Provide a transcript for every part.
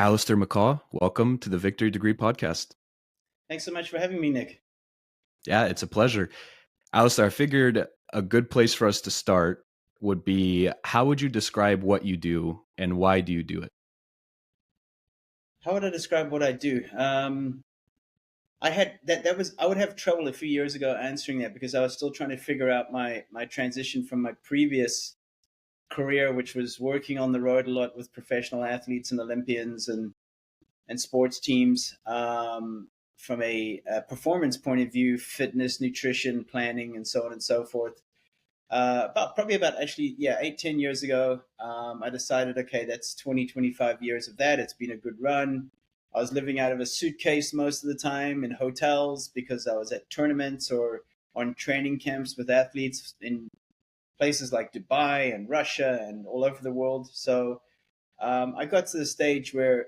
Allistair McCaw, welcome to the Victory Degree Podcast. Thanks so much for having me, Nick. Yeah, it's a pleasure. Allistair, I figured a good place for us to start would be, how would you describe what you do and why do you do it? How would I describe what I do? I had I would have trouble a few years ago answering that because I was still trying to figure out my transition from my previous career, which was working on the road a lot with professional athletes and Olympians and sports teams, from a performance point of view, fitness, nutrition, planning, and so on and so forth. About actually, yeah, 8-10 years ago, I decided, okay, that's 25 years of that. It's been a good run. I was living out of a suitcase most of the time in hotels because I was at tournaments or on training camps with athletes in places like Dubai and Russia and all over the world. So I got to the stage where,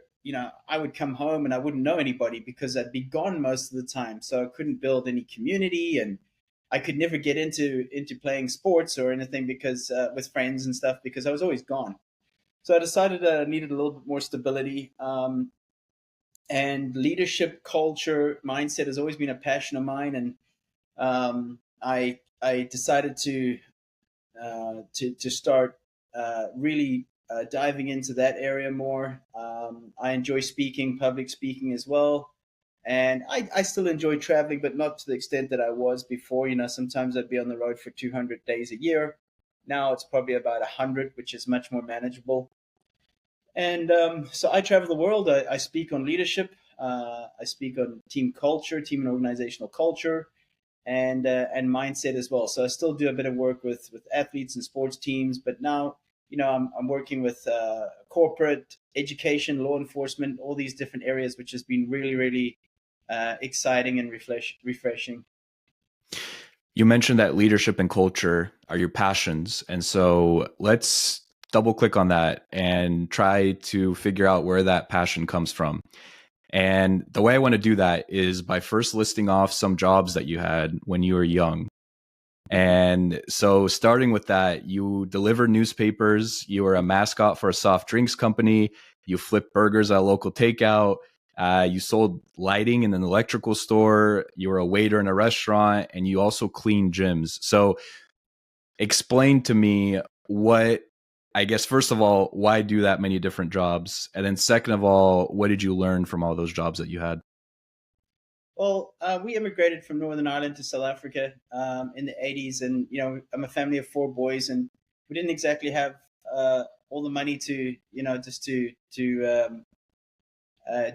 I would come home and I wouldn't know anybody because I'd be gone most of the time. So I couldn't build any community, and I could never get into playing sports or anything because with friends and stuff because I was always gone. So I decided I needed a little bit more stability. And leadership, culture, mindset has always been a passion of mine. And I decided to start really diving into that area more. I enjoy speaking, public speaking as well. And I still enjoy traveling, but not to the extent that I was before. Sometimes I'd be on the road for 200 days a year. Now it's probably about 100, which is much more manageable. And so I travel the world. I speak on leadership. I speak on team culture, team and organizational culture, and mindset as well. So I still do a bit of work with athletes and sports teams, but now I'm working with corporate education, law enforcement, all these different areas, which has been really, really exciting and refreshing. You mentioned that leadership and culture are your passions. And so let's double click on that and try to figure out where that passion comes from. And the way I want to do that is by first listing off some jobs that you had when you were young. And so starting with that, you delivered newspapers, you were a mascot for a soft drinks company, you flipped burgers at a local takeout, you sold lighting in an electrical store, you were a waiter in a restaurant, and you also cleaned gyms. So explain to me I guess, first of all, why do that many different jobs? And then second of all, what did you learn from all those jobs that you had? Well, we immigrated from Northern Ireland to South Africa in the 80s. And, I'm a family of 4 boys, and we didn't exactly have all the money to, just to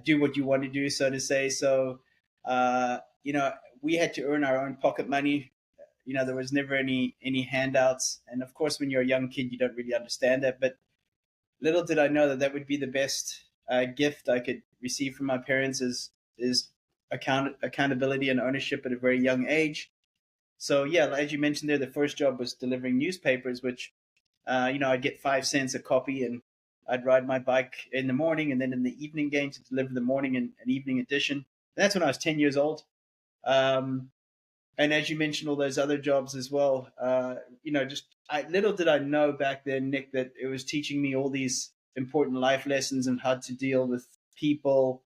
do what you want to do, so to say. So, we had to earn our own pocket money. There was never any handouts. And of course, when you're a young kid, you don't really understand that. But little did I know that would be the best gift I could receive from my parents is accountability and ownership at a very young age. So yeah, as you mentioned there, the first job was delivering newspapers, which I'd get 5 cents a copy, and I'd ride my bike in the morning and then in the evening game to deliver the morning and evening edition. And that's when I was 10 years old. And as you mentioned, all those other jobs as well. Little did I know back then, Nick, that it was teaching me all these important life lessons and how to deal with people,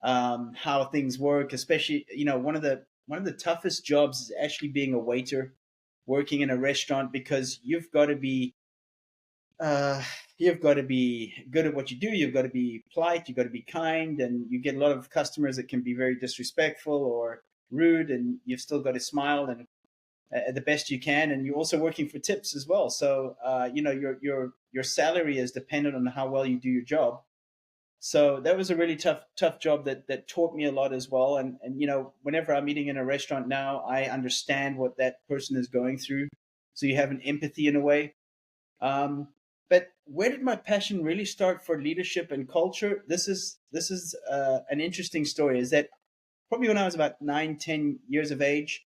how things work. Especially, one of the toughest jobs is actually being a waiter, working in a restaurant, because you've got to be good at what you do. You've got to be polite. You've got to be kind, and you get a lot of customers that can be very disrespectful or rude, and you've still got to smile and the best you can. And you're also working for tips as well. So your salary is dependent on how well you do your job. So that was a really tough job that taught me a lot as well. And whenever I'm eating in a restaurant now, I understand what that person is going through. So you have an empathy in a way. But where did my passion really start for leadership and culture? This is an interesting story. Is that probably when I was about 9-10 years of age,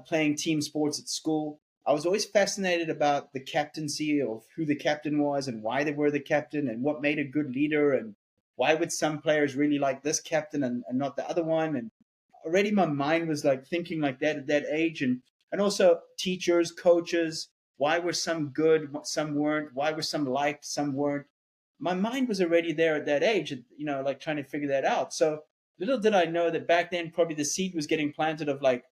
playing team sports at school, I was always fascinated about the captaincy, of who the captain was and why they were the captain and what made a good leader, and why would some players really like this captain and not the other one. And already my mind was like thinking like that at that age. And also teachers, coaches, why were some good, some weren't? Why were some liked, some weren't? my mind was already there at that age, like trying to figure that out. So little did I know that back then probably the seed was getting planted of like,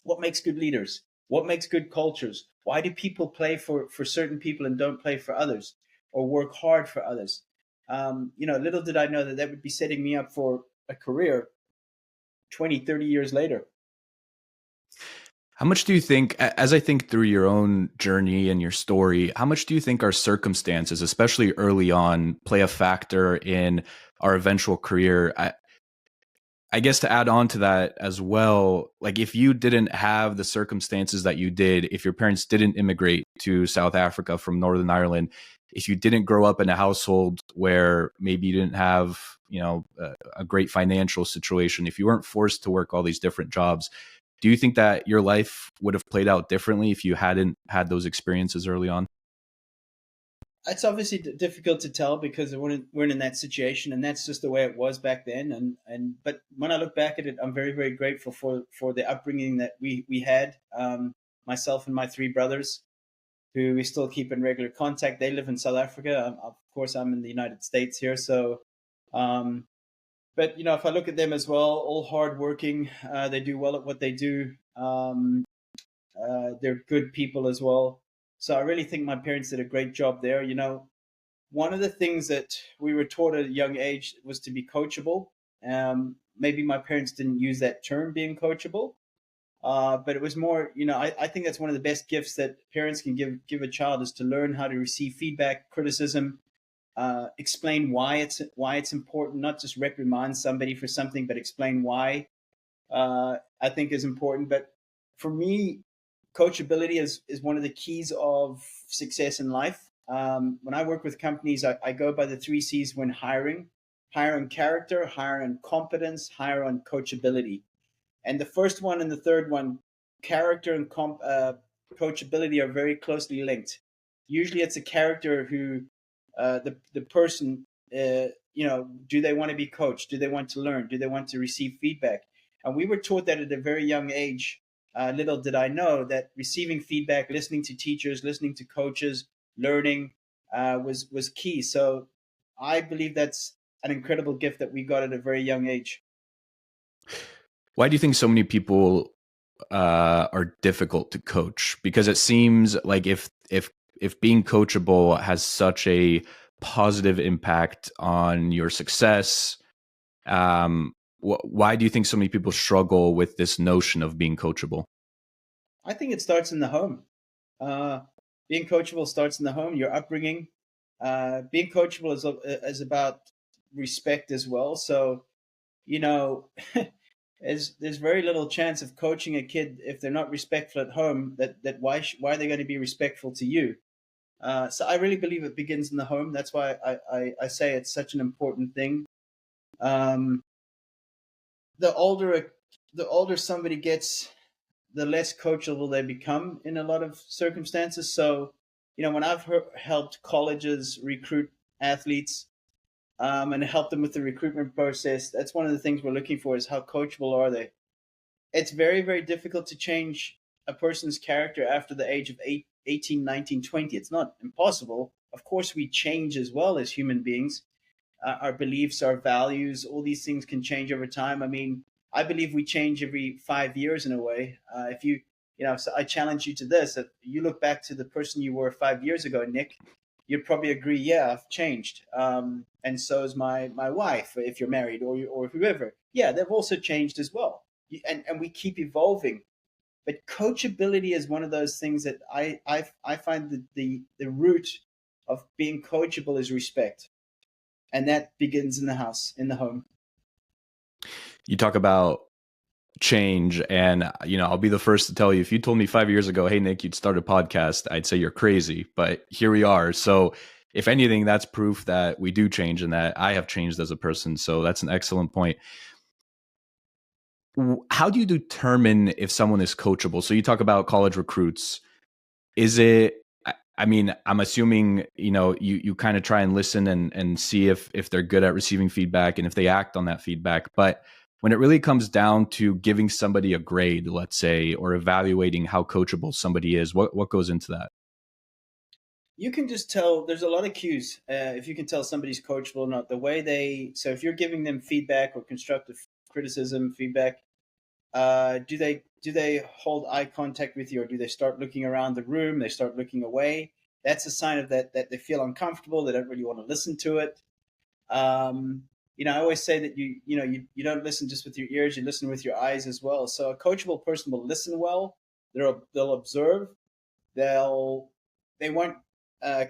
what makes good leaders? What makes good cultures? Why do people play for certain people and don't play for others, or work hard for others? Little did I know that that would be setting me up for a career 20, 30 years later. How much do you think, as I think through your own journey and your story, how much do you think our circumstances, especially early on, play a factor in our eventual career? I guess to add on to that as well, like if you didn't have the circumstances that you did, if your parents didn't immigrate to South Africa from Northern Ireland, if you didn't grow up in a household where maybe you didn't have, a great financial situation, if you weren't forced to work all these different jobs, do you think that your life would have played out differently if you hadn't had those experiences early on? It's obviously difficult to tell because weren't in that situation, and that's just the way it was back then. But when I look back at it, I'm very, very grateful for the upbringing that we had. Myself and my three brothers, who we still keep in regular contact. They live in South Africa. Of course, I'm in the United States here. So, but if I look at them as well, all hardworking, they do well at what they do. They're good people as well. So I really think my parents did a great job there. One of the things that we were taught at a young age was to be coachable. Maybe my parents didn't use that term, being coachable, but it was more, I think that's one of the best gifts that parents can give a child, is to learn how to receive feedback, criticism, explain why it's important, not just reprimand somebody for something, but explain why. I think is important. But for me, coachability is one of the keys of success in life. When I work with companies, I go by the 3 C's when hiring: hire on character, hire on competence, hire on coachability. And the first one and the third one, character and coachability, are very closely linked. Usually it's a character who, the person, do they want to be coached? Do they want to learn? Do they want to receive feedback? And we were taught that at a very young age. Little did I know that receiving feedback, listening to teachers, listening to coaches, learning was key. So I believe that's an incredible gift that we got at a very young age. Why do you think so many people are difficult to coach? Because it seems like if being coachable has such a positive impact on your success, why do you think so many people struggle with this notion of being coachable? I think it starts in the home. Being coachable starts in the home, your upbringing. Being coachable is about respect as well. So, there's very little chance of coaching a kid if they're not respectful at home. That why are they going to be respectful to you? So I really believe it begins in the home. That's why I say it's such an important thing. The older somebody gets, the less coachable they become in a lot of circumstances. So, when I've helped colleges recruit athletes, and help them with the recruitment process, that's one of the things we're looking for, is how coachable are they? It's very, very difficult to change a person's character after the age of 18, 19, 20. It's not impossible. Of course, we change as well as human beings. Our beliefs, our values, all these things can change over time. I mean, I believe we change every 5 years in a way. If so I challenge you to this: if you look back to the person you were 5 years ago, Nick, you'd probably agree, yeah, I've changed. And so is my wife, if you're married, or whoever. Yeah, they've also changed as well. And we keep evolving. But coachability is one of those things that I find that the root of being coachable is respect. And that begins in the house, in the home. You talk about change, and I'll be the first to tell you, if you told me 5 years ago, hey Nick, you'd start a podcast, I'd say you're crazy. But here we are. So if anything, that's proof that we do change and that I have changed as a person. So that's an excellent point. How do you determine if someone is coachable? So you talk about college recruits. Is it, I mean, I'm assuming, you kind of try and listen and see if they're good at receiving feedback and if they act on that feedback. But when it really comes down to giving somebody a grade, let's say, or evaluating how coachable somebody is, what goes into that? You can just tell. There's a lot of cues. If you can tell somebody's coachable or not, the way they. So if you're giving them feedback or constructive criticism, feedback, do they hold eye contact with you, or do they start looking around the room? They start looking away. That's a sign of that they feel uncomfortable. They don't really want to listen to it. Um, I always say that you don't listen just with your ears; you listen with your eyes as well. So a coachable person will listen well. They'll observe. They'll they won't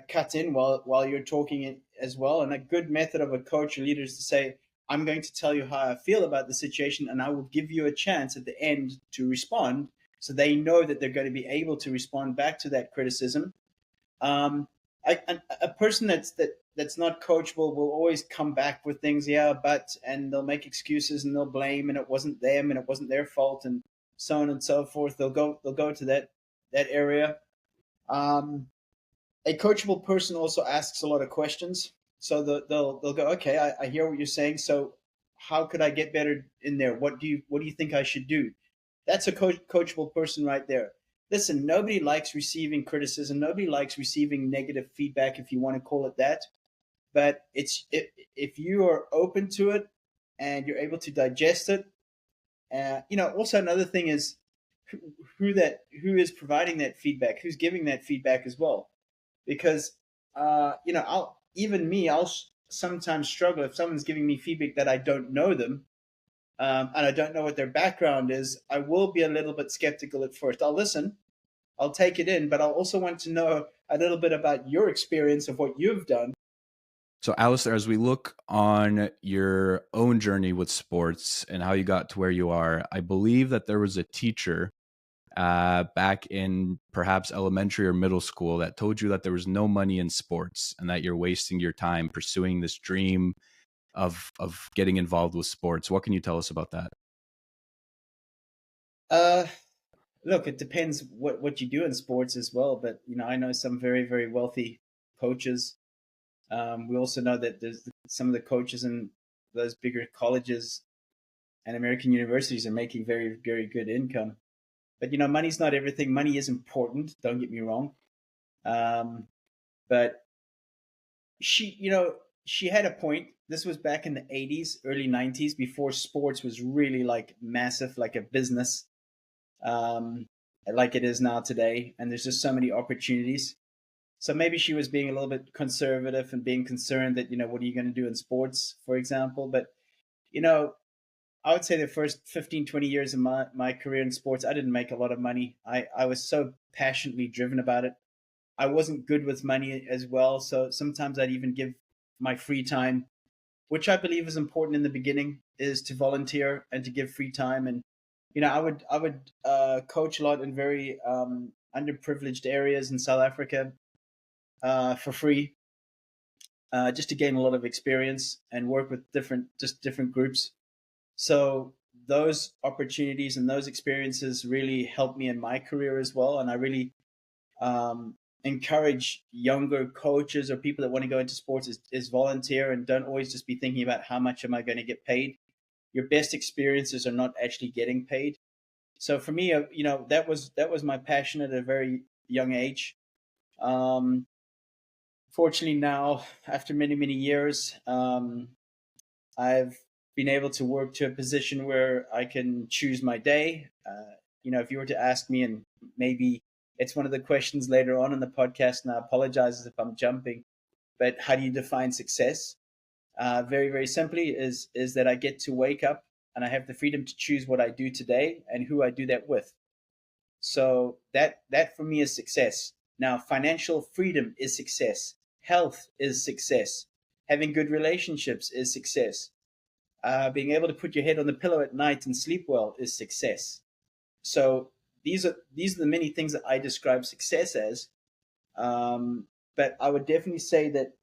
cut in while you're talking as well. And a good method of a coach or leader is to say, "I'm going to tell you how I feel about the situation, and I will give you a chance at the end to respond." So they know that they're going to be able to respond back to that criticism. Um, a person that's not coachable will always come back with things, yeah, but, and they'll make excuses and they'll blame, and it wasn't them and it wasn't their fault, and so on and so forth. They'll go to that area. Um, a coachable person also asks a lot of questions. So they'll go, okay, I hear what you're saying. So how could I get better in there? What do you think I should do? That's a coachable person right there. Listen, nobody likes receiving criticism. Nobody likes receiving negative feedback, if you want to call it that. But if you are open to it and you're able to digest it. Also another thing is who is providing that feedback, who's giving that feedback as well, because I'll sometimes struggle if someone's giving me feedback that I don't know them, and I don't know what their background is. I will be a little bit skeptical at first. I'll listen, I'll take it in, but I'll also want to know a little bit about your experience of what you've done. So, Alistair, as we look on your own journey with sports and how you got to where you are, I believe that there was a teacher back in perhaps elementary or middle school that told you that there was no money in sports and that you're wasting your time pursuing this dream of getting involved with sports. What can you tell us about that? Uh, Look, it depends what you do in sports as well. But I know some very very wealthy coaches. We also know that there's some of the coaches in those bigger colleges and American universities are making very very good income. But money's not everything. Money is important. Don't get me wrong. Um, but she had a point. This was back in the 80s, early 90s, before sports was really like massive, like a business, um, like it is now today. And there's just so many opportunities. So maybe she was being a little bit conservative and being concerned that, what are you going to do in sports, for example. But, you know, I would say the first 15, 20 years of my career in sports, I didn't make a lot of money. I was so passionately driven about it. I wasn't good with money as well. So sometimes I'd even give my free time, which I believe is important in the beginning, is to volunteer and to give free time. And I would coach a lot in very underprivileged areas in South Africa for free, just to gain a lot of experience and work with different groups. So those opportunities and those experiences really helped me in my career as well. And I really um, encourage younger coaches or people that want to go into sports is volunteer, and don't always just be thinking about how much am I going to get paid. Your best experiences are not actually getting paid. So for me, that was my passion at a very young age. Um, Fortunately, now after many many years, I've been able to work to a position where I can choose my day. If you were to ask me, and maybe it's one of the questions later on in the podcast, and I apologize if I'm jumping, but how do you define success? Very, very simply is that I get to wake up and I have the freedom to choose what I do today and who I do that with. So that for me is success. Now, financial freedom is success. Health is success. Having good relationships is success. Being able to put your head on the pillow at night and sleep well is success. So these are the many things that I describe success as. Um, but I would definitely say that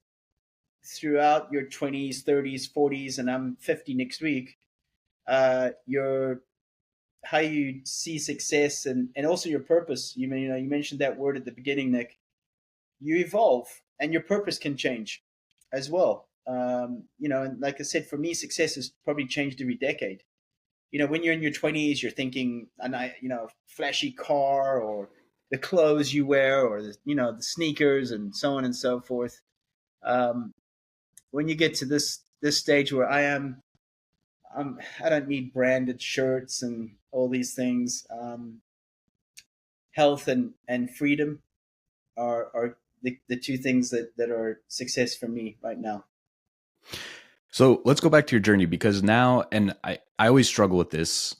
throughout your 20s, 30s, 40s, and I'm 50 next week, your how you see success and also your purpose. You mentioned that word at the beginning, Nick. You evolve, and your purpose can change as well. And like I said, for me, success has probably changed every decade. When you're in your 20s, you're thinking, flashy car or the clothes you wear, or the sneakers and so on and so forth. Um, when you get to this stage where I don't need branded shirts and all these things. Health and freedom are the two things that are success for me right now. So let's go back to your journey, because now, and I always struggle with this,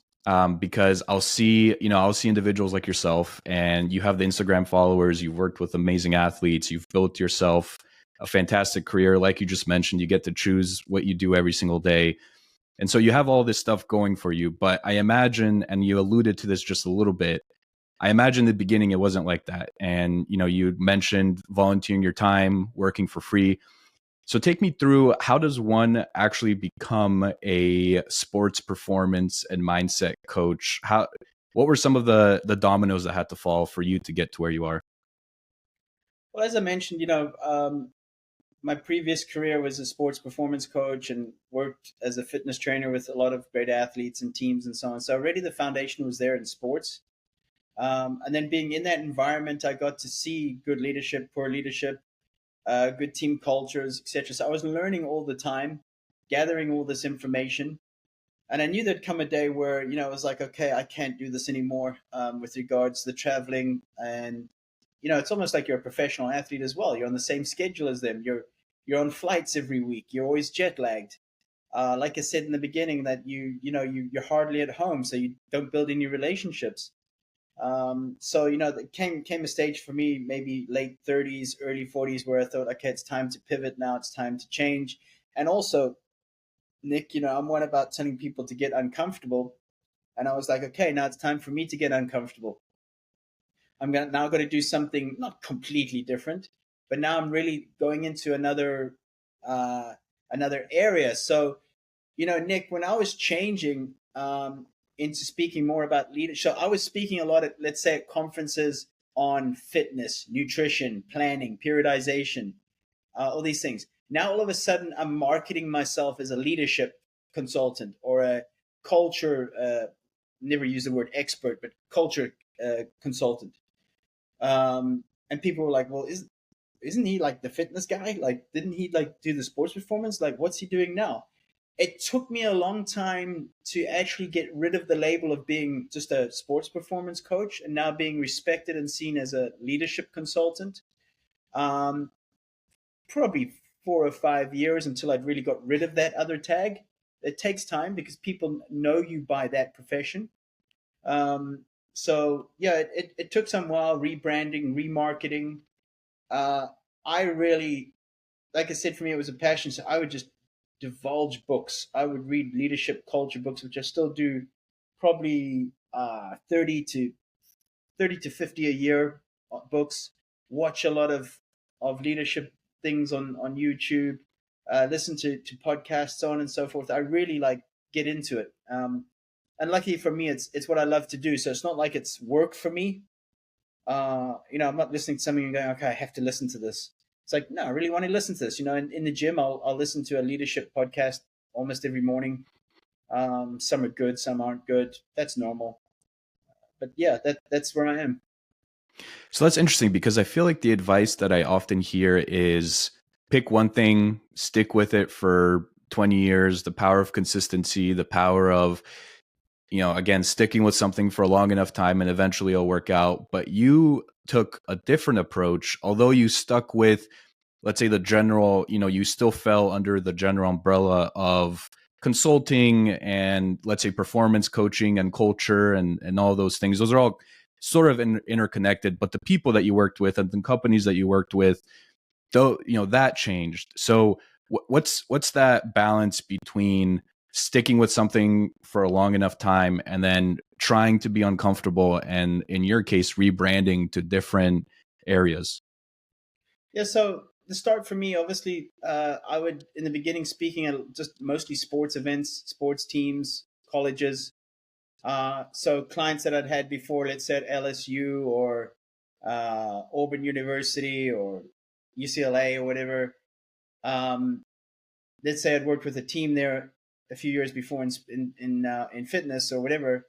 because I'll see individuals like yourself, and you have the Instagram followers, you've worked with amazing athletes, you've built yourself a fantastic career. Like you just mentioned, you get to choose what you do every single day. And so you have all this stuff going for you. But I imagine, and you alluded to this just a little bit, I imagine in the beginning it wasn't like that. And, you mentioned volunteering your time, working for free. So take me through, how does one actually become a sports performance and mindset coach? What were some of the dominoes that had to fall for you to get to where you are? Well, as I mentioned, my previous career was a sports performance coach and worked as a fitness trainer with a lot of great athletes and teams and so on. So already the foundation was there in sports. And then being in that environment, I got to see good leadership, poor leadership, good team cultures, etc. So I was learning all the time, gathering all this information. And I knew there'd come a day where, I was like, okay, I can't do this anymore, with regards to the traveling. And, it's almost like you're a professional athlete as well. You're on the same schedule as them. You're on flights every week. You're always jet lagged. Like I said in the beginning, that you're hardly at home, so you don't build any relationships. So there came a stage for me, maybe late 30s, early 40s, where I thought, okay, it's time to pivot now. It's time to change. And also, Nick, I'm one about telling people to get uncomfortable. And I was like, okay, now it's time for me to get uncomfortable. Now going to do something not completely different, but now I'm really going into uh, another area. So, Nick, when I was changing into speaking more about leadership, I was speaking a lot at, let's say, at conferences on fitness, nutrition, planning, periodization, all these things. Now, all of a sudden, I'm marketing myself as a leadership consultant or a culture, never use the word expert, but culture consultant. And people were like, well, isn't he like the fitness guy? Like, didn't he like do the sports performance? Like, what's he doing now? It took me a long time to actually get rid of the label of being just a sports performance coach and now being respected and seen as a leadership consultant. Um, Probably 4 or 5 years until I'd really got rid of that other tag. It takes time because people know you by that profession. So yeah, it took some while rebranding, remarketing. Uh, I really, like I said, for me, it was a passion. So I would just divulge books. I would read leadership culture books, which I still do, probably 30 to 50 a year, books. Watch a lot of leadership things on YouTube. Listen to podcasts, so on and so forth. I really like get into it. And luckily for me, it's what I love to do. So it's not like it's work for me. I'm not listening to something and going, okay, I have to listen to this. It's like, no, I really want to listen to this. In the gym, I'll listen to a leadership podcast almost every morning. Some are good, some aren't good. That's normal. But yeah, that's where I am. So that's interesting, because I feel like the advice that I often hear is pick one thing, stick with it for 20 years, the power of consistency, the power of, again, sticking with something for a long enough time and eventually it'll work out. But you took a different approach, although you stuck with, let's say, the general, you still fell under the general umbrella of consulting and, let's say, performance coaching and culture and all those things. Those are all sort of interconnected, but the people that you worked with and the companies that you worked with, though, that changed. So what's that balance between sticking with something for a long enough time and then trying to be uncomfortable and, in your case, rebranding to different areas? Yeah, so the start for me, obviously, I would, in the beginning, speaking at just mostly sports events, sports teams, colleges. So clients that I'd had before, let's say at LSU or Auburn University or UCLA or whatever. Um, let's say I'd worked with a team there a few years before in fitness or whatever.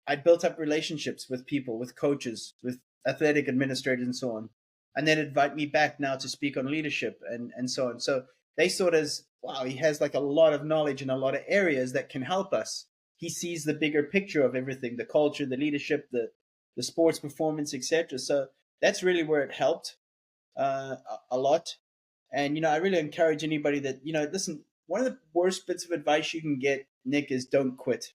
I'd built up relationships with people, with coaches, with athletic administrators and so on, and then invite me back now to speak on leadership and so on. So they saw it as, wow, he has like a lot of knowledge in a lot of areas that can help us. He sees the bigger picture of everything, the culture, the leadership, the sports performance, etc. So that's really where it helped a lot. And I really encourage anybody that listen. One of the worst bits of advice you can get, Nick, is don't quit.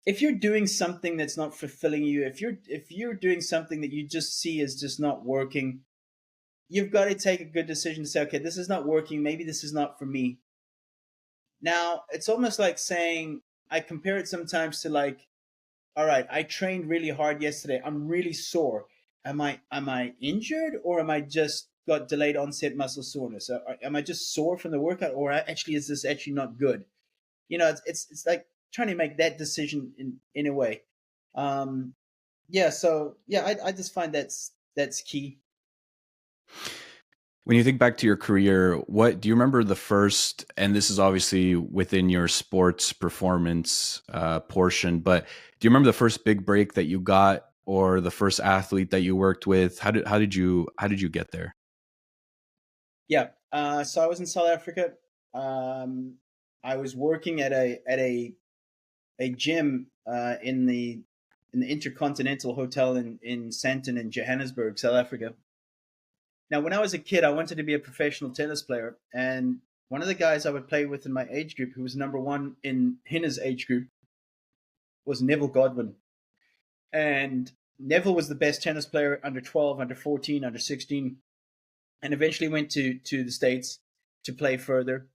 If you're doing something that's not fulfilling you, if you're doing something that you just see as just not working, you've got to take a good decision to say, okay, this is not working. Maybe this is not for me. Now, it's almost like saying, I compare it sometimes to like, all right, I trained really hard yesterday. I'm really sore. Am I injured, or am I just got delayed onset muscle soreness? Am I just sore from the workout, or actually is this actually not good? It's like trying to make that decision in a way. Yeah, so yeah, I just find that's key. When you think back to your career, what do you remember the first, and this is obviously within your sports performance portion, but do you remember the first big break that you got, or the first athlete that you worked with? How did you get there? Yeah, so I was in South Africa. I was working at a gym in the Intercontinental Hotel in Sandton in Johannesburg, South Africa. Now, when I was a kid, I wanted to be a professional tennis player, and one of the guys I would play with in my age group, who was number one in his age group, was Neville Godwin. And Neville was the best tennis player under 12, under 14, under 16, and eventually went to the States to play further.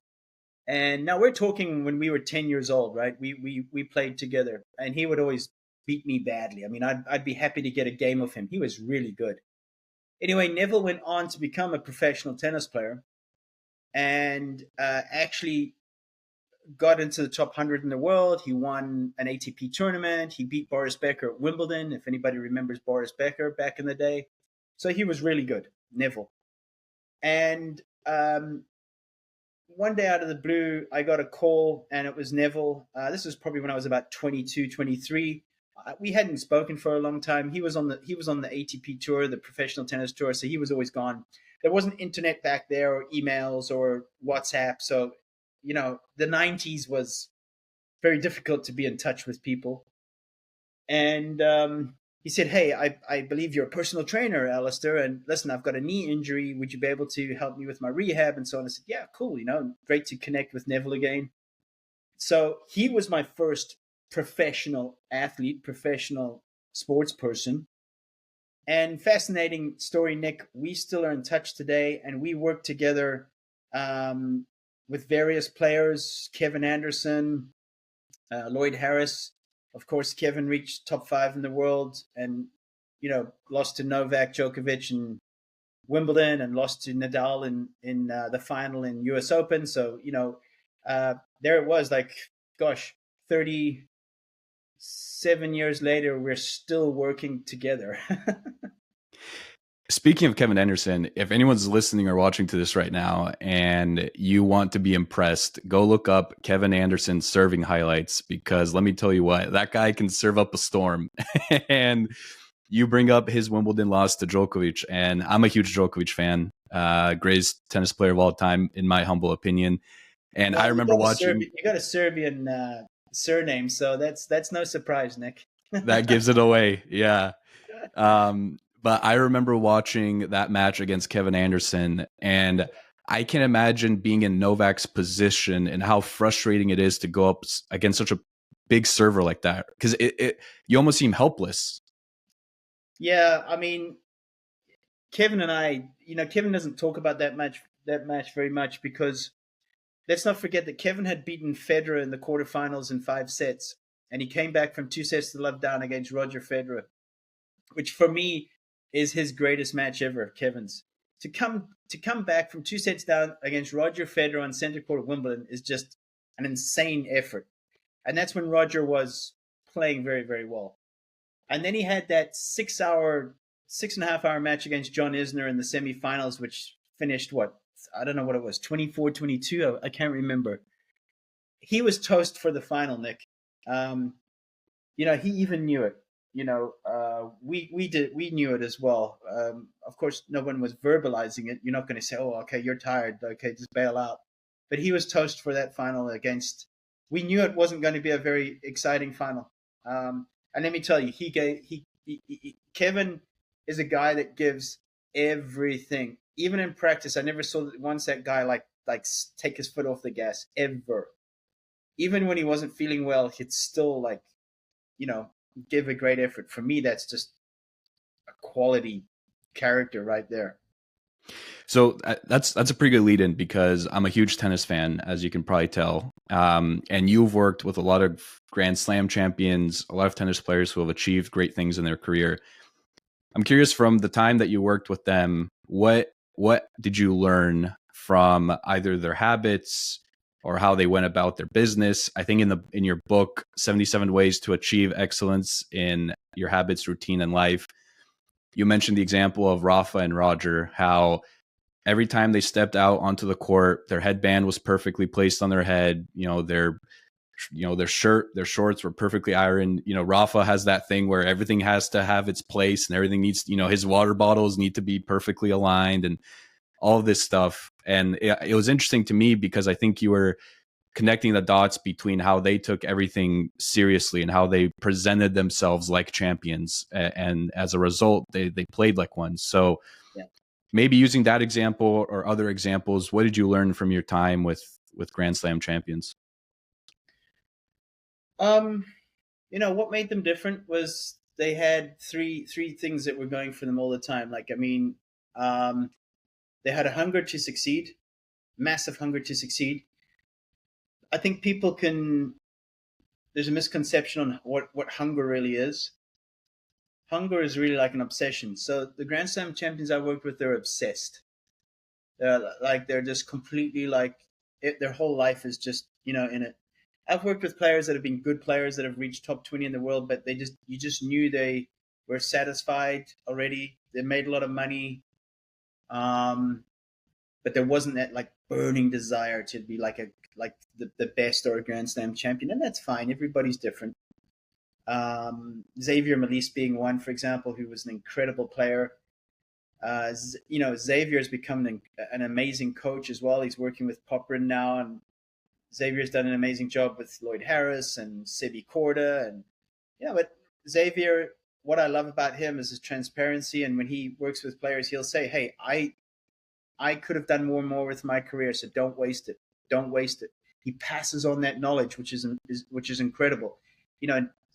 And now we're talking when we were 10 years old, right? We played together, and he would always beat me badly. I mean, I'd be happy to get a game of him. He was really good. Anyway, Neville went on to become a professional tennis player, and actually got into the top 100 in the world. He won an ATP tournament. He beat Boris Becker at Wimbledon, if anybody remembers Boris Becker back in the day. So he was really good, Neville. And one day out of the blue, I got a call, and it was Neville. This was probably when I was about 22, 23. We hadn't spoken for a long time. He was on the ATP tour, the professional tennis tour, so he was always gone. There wasn't internet back there, or emails, or WhatsApp. So, the 90s was very difficult to be in touch with people. And he said, "Hey, I believe you're a personal trainer, Allistair, and listen, I've got a knee injury. Would you be able to help me with my rehab?" And so on. I said, "Yeah, cool. Great to connect with Neville again." So he was my first professional athlete, professional sports person. And fascinating story, Nick. We still are in touch today, and we work together with various players: Kevin Anderson, Lloyd Harris. Of course, Kevin reached top 5 in the world, and lost to Novak Djokovic in Wimbledon, and lost to Nadal in the final in U.S. Open. So there it was. Like, gosh, 37 years later, we're still working together. Speaking of Kevin Anderson, if anyone's listening or watching to this right now and you want to be impressed, go look up Kevin Anderson's serving highlights, because let me tell you what, that guy can serve up a storm. And you bring up his Wimbledon loss to Djokovic, and I'm a huge Djokovic fan, greatest tennis player of all time, in my humble opinion. And Well, I remember watching. You got a Serbian surname, so that's no surprise, Nick. That gives it away. Yeah. But I remember watching that match against Kevin Anderson, and I can imagine being in Novak's position and how frustrating it is to go up against such a big server like that, because you almost seem helpless. Yeah, I mean, Kevin and I, Kevin doesn't talk about that match very much, because let's not forget that Kevin had beaten Federer in the quarterfinals in 5 sets, and he came back from 2 sets to love down against Roger Federer, which for me is his greatest match ever, Kevin's. To come back from 2 sets down against Roger Federer on center court at Wimbledon is just an insane effort. And that's when Roger was playing very, very well. And then he had that 6.5 hour match against John Isner in the semifinals, which finished what? I don't know what it was, 24-22. I can't remember. He was toast for the final, Nick. He even knew it. we knew it as well. Of course, no one was verbalizing it. You're not going to say, "Oh, okay, you're tired. Okay, just bail out." But he was toast for that final against. We knew it wasn't going to be a very exciting final. And let me tell you, Kevin is a guy that gives everything. Even in practice, I never saw once that guy like take his foot off the gas ever. Even when he wasn't feeling well, he'd still you know give a great effort. For me, that's just a quality character right there. So that's a pretty good lead in because I'm a huge tennis fan, as you can probably tell. And you've worked with a lot of Grand Slam champions, a lot of tennis players who have achieved great things in their career. I'm curious, from the time that you worked with them, what did you learn from either their habits or how they went about their business? I think in your book, 77 Ways to Achieve Excellence in Your Habits, Routine, and Life, you mentioned the example of Rafa and Roger, how every time they stepped out onto the court, their headband was perfectly placed on their head. Their shirt, their shorts were perfectly ironed. Rafa has that thing where everything has to have its place and everything needs, his water bottles need to be perfectly aligned and all of this stuff. And it was interesting to me because I think you were connecting the dots between how they took everything seriously and how they presented themselves like champions. And as a result, they played like one. So Yeah. maybe using that example or other examples, what did you learn from your time with Grand Slam champions? What made them different was they had three things that were going for them all the time. They had a hunger to succeed, massive hunger to succeed. I think there's a misconception on what hunger really is. Hunger is really like an obsession. So the Grand Slam champions I worked with, they're obsessed. They're just completely their whole life is just in it. I've worked with players that have been good players that have reached top 20 in the world, but you just knew they were satisfied already. They made a lot of money, but there wasn't that burning desire to be the best or a Grand Slam champion, and that's fine. Everybody's different. Xavier Malisse being one, for example, who was an incredible player. Xavier's become an amazing coach as well. He's working with Poprin now, and Xavier's done an amazing job with Lloyd Harris and Sebi Korda. And but Xavier, what I love about him is his transparency. And when he works with players, he'll say, "Hey, I could have done more and more with my career, so don't waste it. Don't waste it." He passes on that knowledge, which is incredible.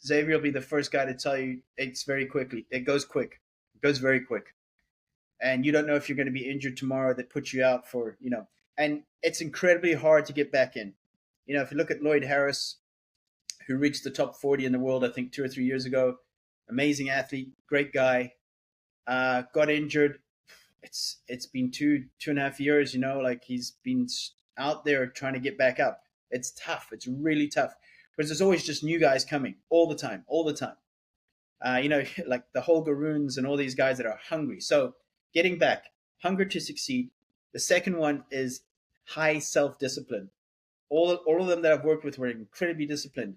Xavier will be the first guy to tell you it's very quickly. It goes quick. It goes very quick. And you don't know if you're going to be injured tomorrow that puts you out and it's incredibly hard to get back in. If you look at Lloyd Harris, who reached the top 40 in the world, I think 2 or 3 years ago, amazing athlete, great guy, got injured. It's been 2.5 years, he's been out there trying to get back up. It's tough. It's really tough because there's always just new guys coming all the time. Like the Holger Runes and all these guys that are hungry. So getting back, hunger to succeed. The second one is high self-discipline. All of them that I've worked with were incredibly disciplined.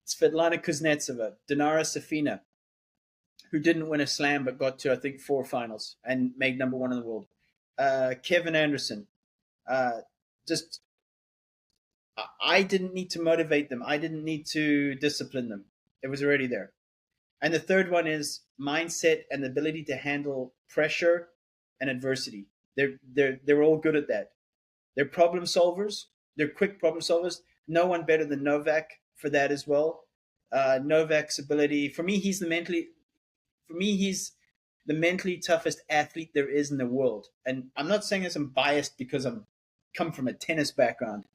Svetlana Kuznetsova, Dinara Safina, who didn't win a slam but got to, I think, 4 finals and made number 1 in the world. Kevin Anderson. I didn't need to motivate them. I didn't need to discipline them. It was already there. And the third one is mindset and the ability to handle pressure and adversity. They're all good at that. They're problem solvers. They're quick problem solvers. No one better than Novak for that as well. Novak's ability, for me, he's the mentally toughest athlete there is in the world. And I'm not saying this, I'm biased because I'm come from a tennis background.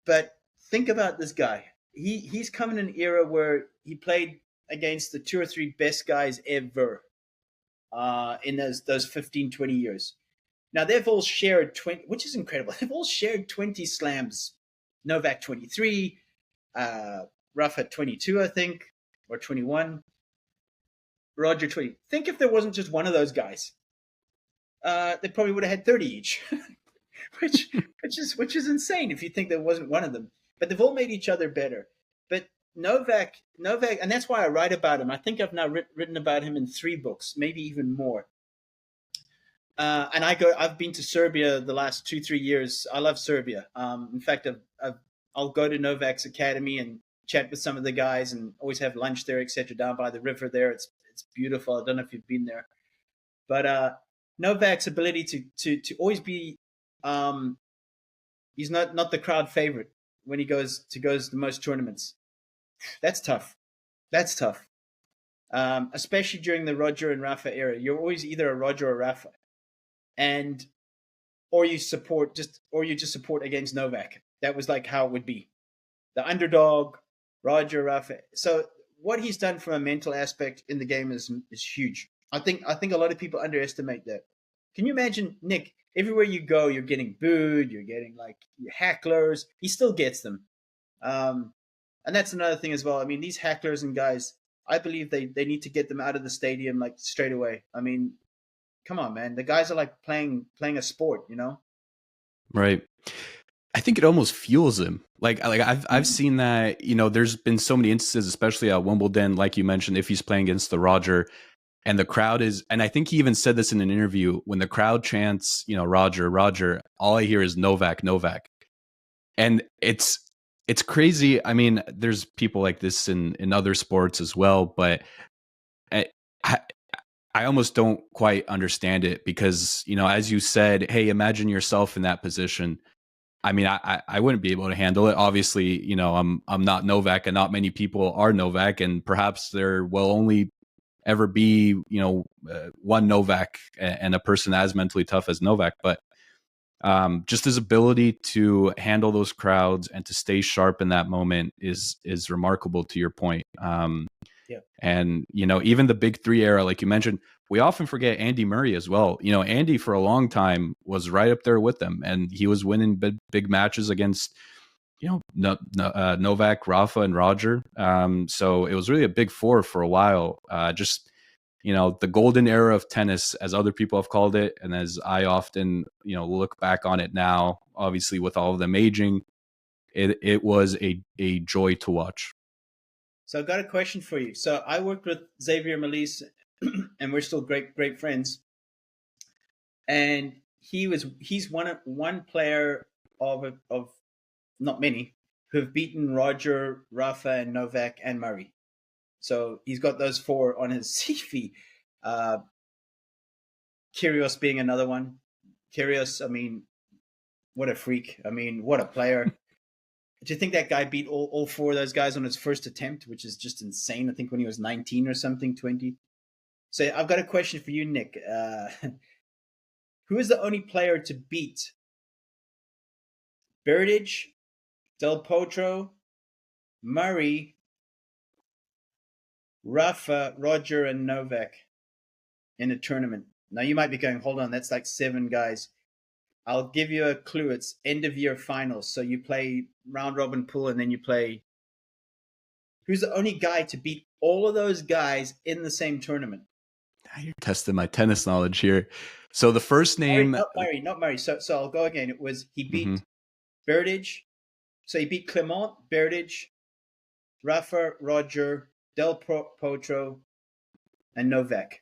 But think about this guy. He's come in an era where he played against the 2 or 3 best guys ever in those 15, 20 years. Now, they've all shared 20, which is incredible. They've all shared 20 slams. Novak 23, Rafa 22, I think, or 21. Roger 20. Think if there wasn't just one of those guys. They probably would have had 30 each, which is insane if you think there wasn't one of them. But they've all made each other better. But Novak, and that's why I write about him. I think I've now written about him in 3 books, maybe even more. And I've been to Serbia the last 2-3 years. I love Serbia. In fact, I'll go to Novak's academy and chat with some of the guys, and always have lunch there, etc. Down by the river there. It's beautiful. I don't know if you've been there, but Novak's ability to always be, he's not the crowd favorite when he goes to the most tournaments. That's tough. That's tough. Especially during the Roger and Rafa era. You're always either a Roger or Rafa. And or you just support against Novak. That was like how it would be. The underdog, Roger, Rafa. So what he's done from a mental aspect in the game is huge. I think a lot of people underestimate that. Can you imagine, Nick, everywhere you go, you're getting booed, you're getting like hecklers. He still gets them. And that's another thing as well. I mean, these hecklers and guys, I believe they need to get them out of the stadium like straight away. I mean, come on, man. The guys are like playing a sport, you know? Right. I think it almost fuels him. Like I've seen that, you know, there's been so many instances, especially at Wimbledon, like you mentioned, if he's playing against the Roger and the crowd is, and I think he even said this in an interview, when the crowd chants, you know, Roger, Roger, all I hear is Novak, Novak. And it's crazy. I mean, there's people like this in other sports as well, but I almost don't quite understand it because, you know, as you said, hey, imagine yourself in that position. I mean, I wouldn't be able to handle it. Obviously, you know, I'm not Novak, and not many people are Novak, and perhaps there will only ever be, you know, one Novak and a person as mentally tough as Novak. But just his ability to handle those crowds and to stay sharp in that moment is remarkable. To your point. Yeah. And, you know, even the big 3 era, like you mentioned, we often forget Andy Murray as well. You know, Andy for a long time was right up there with them, and he was winning big matches against, you know, Novak, Rafa, and Roger. So it was really a big 4 for a while. Just, you know, the golden era of tennis, as other people have called it, and as I often, you know, look back on it now, obviously with all of them aging, it was a joy to watch. So I've got a question for you. So I worked with Xavier Malisse, and we're still great friends. And he's one player of not many who have beaten Roger, Rafa, and Novak and Murray. So he's got those 4 on his CV. Kyrgios being another one. Kyrgios, I mean, what a freak. I mean, what a player. Do you think that guy beat all 4 of those guys on his first attempt, which is just insane? I think when he was 19 or something, 20. So I've got a question for you, Nick. Who is the only player to beat Berdych, Del Potro, Murray, Rafa, Roger, and Novak in a tournament? Now you might be going, hold on, that's like 7 guys. I'll give you a clue. It's end of year finals. So you play round robin pool, and then you play. Who's the only guy to beat all of those guys in the same tournament? Now you're testing my tennis knowledge here. So the first name, not Murray. So I'll go again. It was he beat Berdych. So he beat Clement, Berdych, Rafa, Roger, Del Potro, and Novak.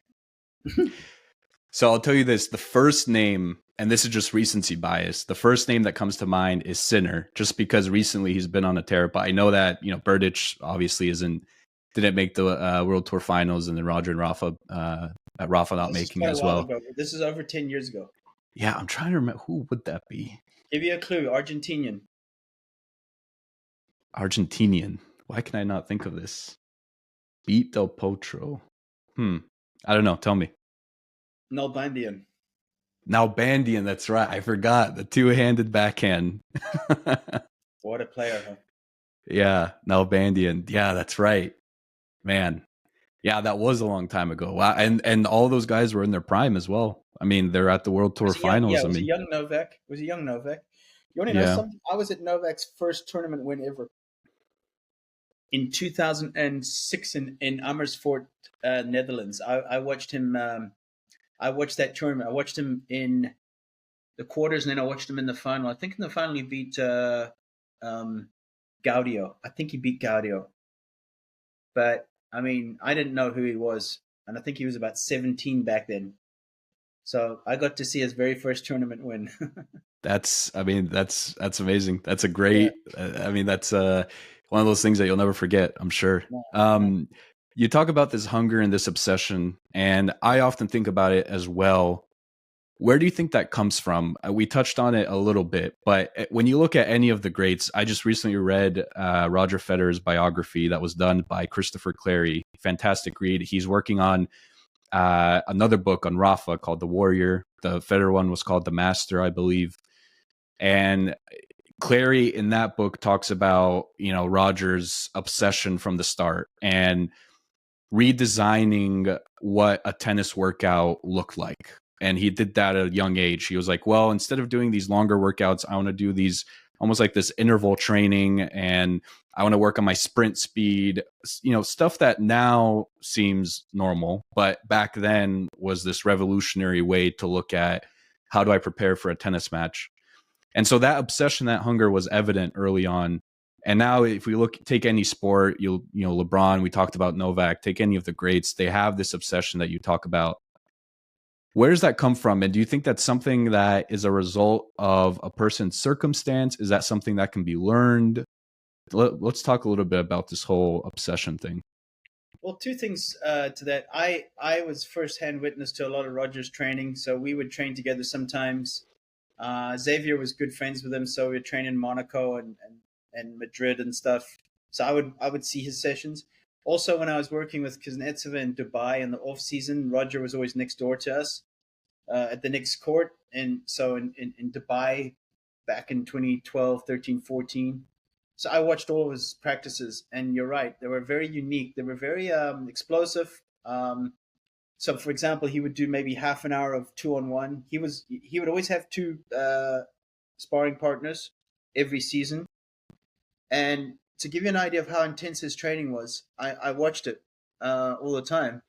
So I'll tell you this: the first name, and this is just recency bias, the first name that comes to mind is Sinner, just because recently he's been on a tear. But I know that, you know, Berdych obviously didn't make the World Tour Finals, and then Roger and Rafa not making it as well. Ago. This is over 10 years ago. Yeah, I'm trying to remember, who would that be? Give you a clue: Argentinian. Why can I not think of this? Beat Del Potro. I don't know. Tell me. Nalbandian. Nalbandian, that's right. I forgot the 2-handed backhand. What a player, huh? Yeah, Nalbandian. Yeah, that's right. Man. Yeah, that was a long time ago. Wow. And all those guys were in their prime as well. I mean, they're at the World Tour Finals. It was a young Novak. You want to know something? I was at Novak's first tournament win ever. In 2006 in Amersfoort, Netherlands. I watched him. I watched that tournament. I watched him in the quarters, and then I watched him in the final. I think in the final he beat Gaudio. I think he beat Gaudio. but I mean, I didn't know who he was, and I think he was about 17 back then. So I got to see his very first tournament win. I mean, that's amazing. That's a Yeah, great, I mean, that's one of those things that you'll never forget, I'm sure. no, no. Um, you talk about this hunger and this obsession, and I often think about it as well. Where do you think that comes from? We touched on it a little bit, but when you look at any of the greats, I just recently read Roger Federer's biography that was done by Christopher Clarey. Fantastic read. He's working on another book on Rafa called The Warrior. The Federer one was called The Master, I believe. And Clary in that book talks about, Roger's obsession from the start and redesigning what a tennis workout looked like. And he did that at a young age. He was like, well, instead of doing these longer workouts, I want to do these almost like this interval training, and I want to work on my sprint speed, stuff that now seems normal, but back then was this revolutionary way to look at how do I prepare for a tennis match. And so that obsession, that hunger was evident early on. And now if we take any sport, LeBron, we talked about Novak, take any of the greats, they have this obsession that you talk about. Where does that come from? And do you think that's something that is a result of a person's circumstance? Is that something that can be learned? Let's talk a little bit about this whole obsession thing. Well, two things to that. I was firsthand witness to a lot of Rogers training, so we would train together sometimes. Xavier was good friends with him, so we'd train in Monaco and Madrid and stuff. So I would see his sessions. Also, when I was working with Kuznetsova in Dubai in the off season, Roger was always next door to us at the Knicks court, and so in Dubai back in 2012, 13, 14. So I watched all of his practices, and you're right, they were very unique. They were very explosive. So, for example, he would do maybe half an hour of 2-on-1. He would always have two sparring partners every season. And to give you an idea of how intense his training was, I watched it all the time.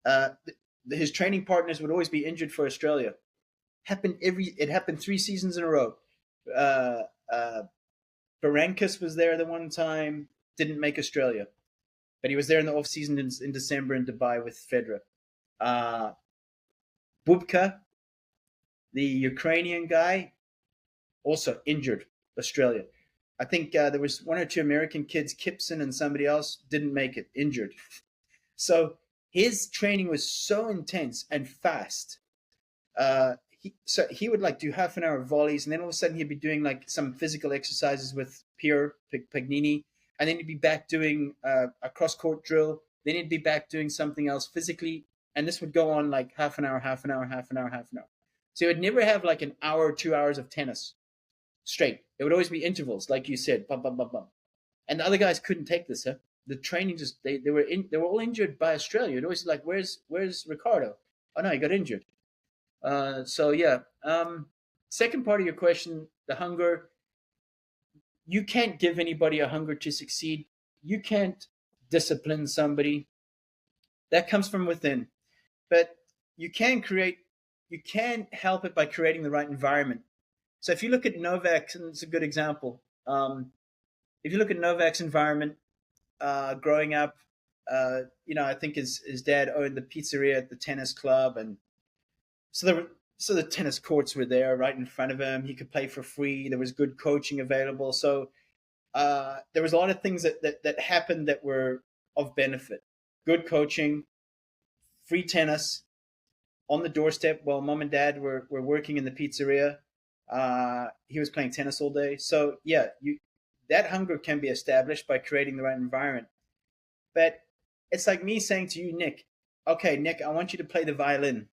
Uh, his training partners would always be injured for Australia. It happened 3 seasons in a row. Uh, uh, Barancas was there the one time, didn't make Australia, but he was there in the off season in December in Dubai with Federer. Uh, Bubka, the Ukrainian guy, also injured Australia. I think there was one or two American kids, Kipson and somebody else, didn't make it, injured. So his training was so intense and fast. So he would like do half an hour of volleys, and then all of a sudden he'd be doing like some physical exercises with Pierre Pagnini, and then he'd be back doing a cross court drill. Then he'd be back doing something else physically, and this would go on like half an hour, half an hour, half an hour, half an hour. So he would never have like an hour or 2 hours of tennis straight. It would always be intervals, like you said, bum bum bum bum. And the other guys couldn't take this. Huh? The training just they were all injured by Australia. It always like where's Ricardo? Oh no, he got injured. So yeah. Second part of your question, the hunger. You can't give anybody a hunger to succeed. You can't discipline somebody. That comes from within. But you can create. You can help it by creating the right environment. So if you look at Novak, and it's a good example. If you look at Novak's environment, growing up, I think his dad owned the pizzeria at the tennis club, and so the tennis courts were there right in front of him. He could play for free. There was good coaching available. So there was a lot of things that happened that were of benefit. Good coaching, free tennis on the doorstep while mom and dad were working in the pizzeria. He was playing tennis all day. So yeah, that hunger can be established by creating the right environment. But it's like me saying to you, Nick, okay, Nick, I want you to play the violin.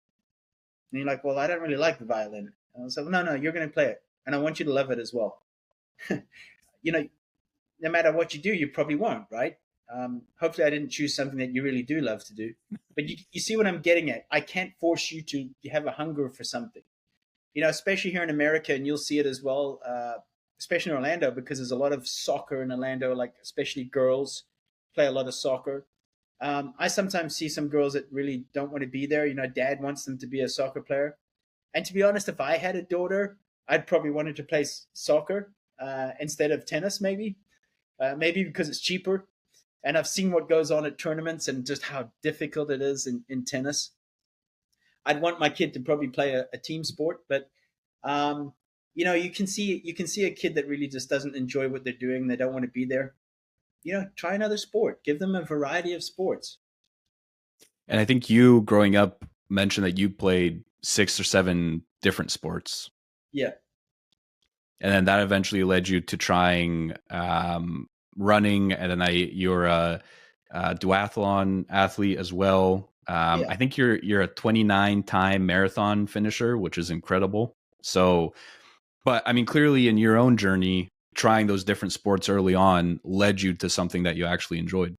And you're like, well, I don't really like the violin. And I was like, no, you're going to play it. And I want you to love it as well. No matter what you do, you probably won't, right? Hopefully I didn't choose something that you really do love to do. But you see what I'm getting at. I can't force you to have a hunger for something. Especially here in America, and you'll see it as well, especially in Orlando, because there's a lot of soccer in Orlando, like especially girls play a lot of soccer. I sometimes see some girls that really don't want to be there. Dad wants them to be a soccer player. And to be honest, if I had a daughter, I'd probably want her to play soccer instead of tennis, maybe. Maybe because it's cheaper and I've seen what goes on at tournaments and just how difficult it is in tennis. I'd want my kid to probably play a team sport, but um, you can see a kid that really just doesn't enjoy what they're doing. They don't want to be there. Try another sport. Give them a variety of sports. And I think you growing up mentioned that you played 6 or 7 different sports. Yeah. And then that eventually led you to trying running. And then you're a duathlon athlete as well. Yeah. I think you're a 29-time marathon finisher, which is incredible. So, but I mean, clearly in your own journey, trying those different sports early on led you to something that you actually enjoyed.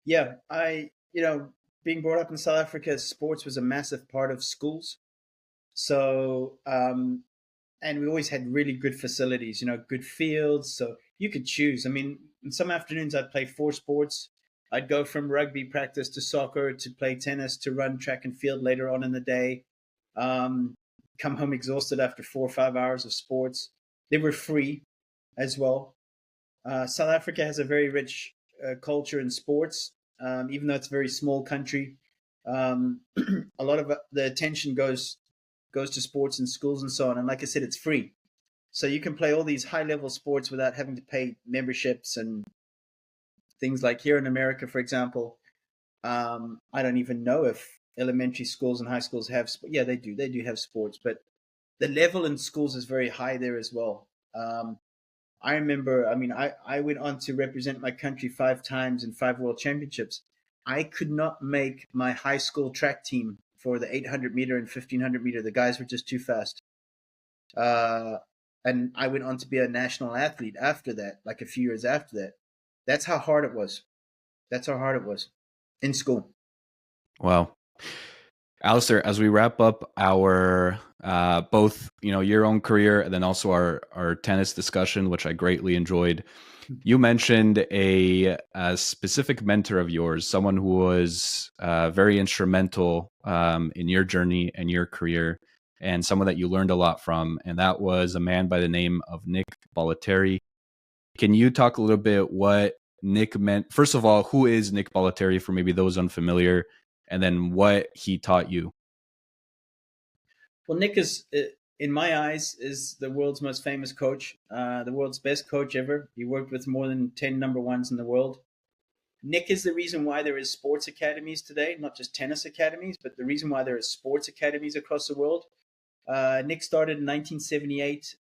Yeah. Being brought up in South Africa, sports was a massive part of schools. So, and we always had really good facilities, good fields. So you could choose. I mean, in some afternoons I'd play 4 sports. I'd go from rugby practice to soccer to play tennis to run track and field later on in the day. Come home exhausted after 4 or 5 hours of sports. They were free as well. South Africa has a very rich culture in sports, even though it's a very small country. A lot of the attention goes to sports in schools and so on. And like I said, it's free. So you can play all these high level sports without having to pay memberships and things like here in America, for example. I don't even know if elementary schools and high schools have, yeah, they do. They do have sports, but the level in schools is very high there as well. I remember, I went on to represent my country 5 times in 5 world championships. I could not make my high school track team for the 800 meter and 1500 meter. The guys were just too fast. And I went on to be a national athlete after that, like a few years after that. That's how hard it was. That's how hard it was in school. Wow. Allistair, as we wrap up our both your own career and then also our tennis discussion, which I greatly enjoyed, you mentioned a specific mentor of yours, someone who was very instrumental in your journey and your career, and someone that you learned a lot from, and that was a man by the name of Nick Bollettieri. Can you talk a little bit what Nick meant? First of all, who is Nick Bollettieri for maybe those unfamiliar, and then what he taught you? Well, Nick is, in my eyes, is the world's most famous coach, the world's best coach ever. He worked with more than 10 number ones in the world. Nick is the reason why there is sports academies today, not just tennis academies, but the reason why there is sports academies across the world. Nick started in 1978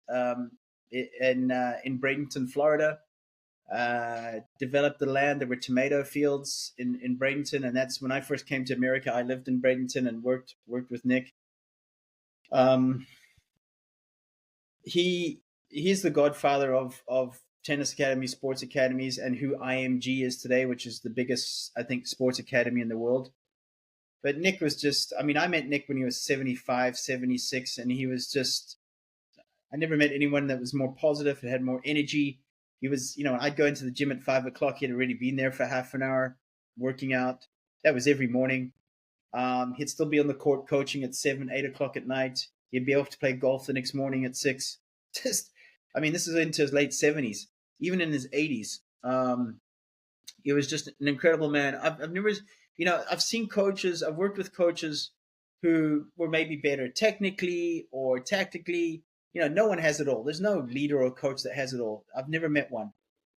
in Bradenton, Florida. Developed the land. There were tomato fields in Bradenton, and that's when I first came to America. I lived in Bradenton and worked with Nick. He's the godfather of tennis academies, sports academies, and who IMG is today, which is the biggest, I think, sports academy in the world. But Nick was just, I met Nick when he was 75, 76, and he was just, I never met anyone that was more positive and had more energy. He was, I'd go into the gym at 5 o'clock. He had already been there for half an hour working out. That was every morning. He'd still be on the court coaching at 7, 8 o'clock at night. He'd be able to play golf the next morning at 6. This is into his late 70s, even in his 80s. He was just an incredible man. I've never, I've seen coaches, I've worked with coaches who were maybe better technically or tactically. No one has it all. There's no leader or coach that has it all. I've never met one.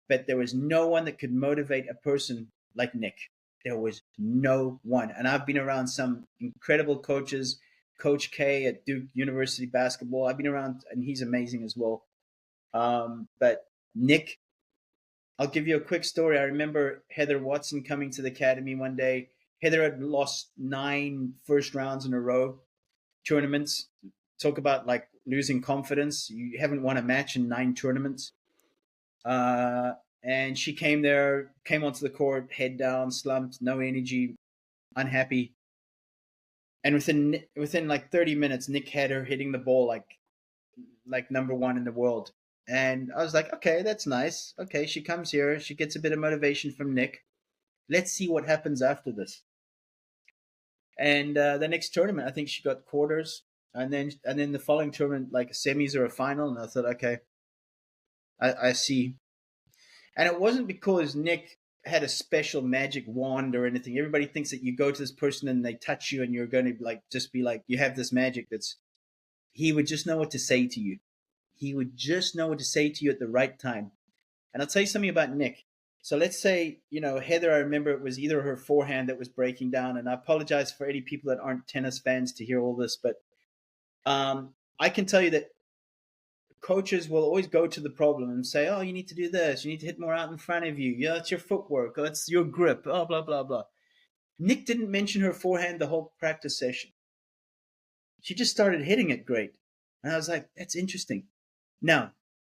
But there was no one that could motivate a person like Nick. There was no one. And I've been around some incredible coaches, Coach K at Duke University basketball. I've been around, and he's amazing as well. But Nick, I'll give you a quick story. I remember Heather Watson coming to the academy one day. Heather had lost 9 first rounds in a row, tournaments. Talk about like losing confidence. You haven't won a match in 9 tournaments. And she came onto the court, head down, slumped, no energy, unhappy. And within like 30 minutes, Nick had her hitting the ball like number 1 in the world. And I was like, okay, that's nice. Okay, she comes here, she gets a bit of motivation from Nick. Let's see what happens after this. And the next tournament, I think she got quarters, and then the following tournament, like a semis or a final. And I thought, okay, I see. And it wasn't because Nick had a special magic wand or anything. Everybody thinks that you go to this person and they touch you and you're going to like just be like you have this magic. That's he would just know what to say to you. He would just know what to say to you at the right time. And I'll tell you something about Nick. So let's say, Heather, I remember it was either her forehand that was breaking down. And I apologize for any people that aren't tennis fans to hear all this, but I can tell you that coaches will always go to the problem and say, oh, you need to do this. You need to hit more out in front of you. Yeah, it's your footwork. It's your grip. Oh, blah, blah, blah. Nick didn't mention her forehand the whole practice session. She just started hitting it great. And I was like, that's interesting. Now,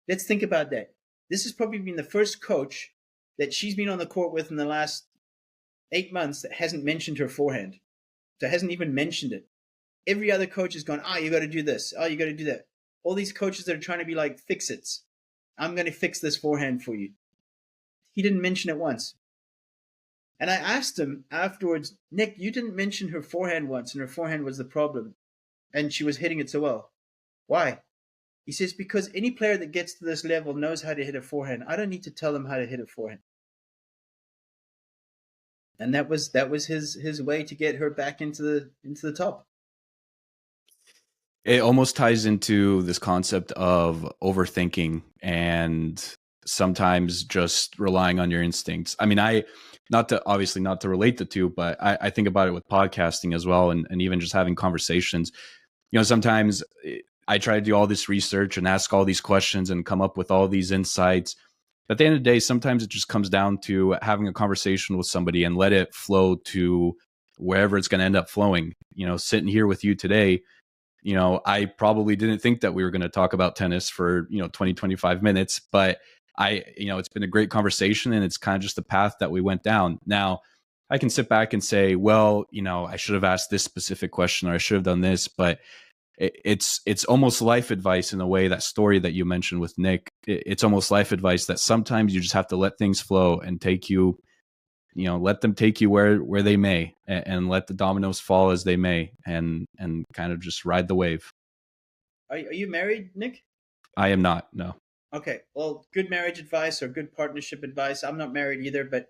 let's think about that. This has probably been the first coach that she's been on the court with in the last 8 months that hasn't mentioned her forehand, that hasn't even mentioned it. Every other coach has gone, you got to do this. Oh, you got to do that. All these coaches that are trying to be like fix-its. I'm going to fix this forehand for you. He didn't mention it once. And I asked him afterwards, Nick, you didn't mention her forehand once, and her forehand was the problem. And she was hitting it so well. Why? He says, because any player that gets to this level knows how to hit a forehand. I don't need to tell them how to hit a forehand. And that was his way to get her back into the top. It almost ties into this concept of overthinking and sometimes just relying on your instincts. I mean, not to relate the two, but I think about it with podcasting as well, and even just having conversations. Sometimes I try to do all this research and ask all these questions and come up with all these insights. But at the end of the day, sometimes it just comes down to having a conversation with somebody and let it flow to wherever it's going to end up flowing. Sitting here with you today, I probably didn't think that we were going to talk about tennis for, 20, 25 minutes, but it's been a great conversation, and it's kind of just the path that we went down. Now, I can sit back and say, well, I should have asked this specific question, or I should have done this, but it's almost life advice in a way. That story that you mentioned with Nick, it's almost life advice that sometimes you just have to let things flow and take you, let them take you where they may, and let the dominoes fall as they may, and kind of just ride the wave. Are you married, Nick? I am not, no. Okay, well, good marriage advice or good partnership advice. I'm not married either, but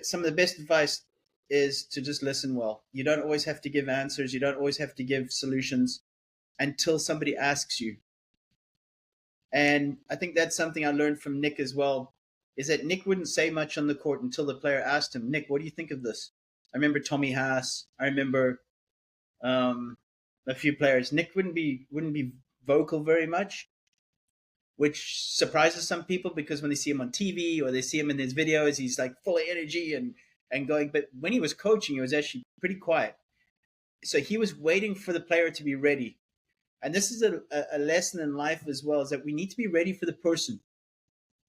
some of the best advice is to just listen well. You don't always have to give answers. You don't always have to give solutions until somebody asks you. And I think that's something I learned from Nick as well, is that Nick wouldn't say much on the court until the player asked him, Nick, what do you think of this? I remember Tommy Haas. I remember a few players. Nick wouldn't be vocal very much, which surprises some people, because when they see him on TV or they see him in his videos, he's like full of energy and going. But when he was coaching, he was actually pretty quiet. So he was waiting for the player to be ready. And this is a lesson in life as well, is that we need to be ready for the person.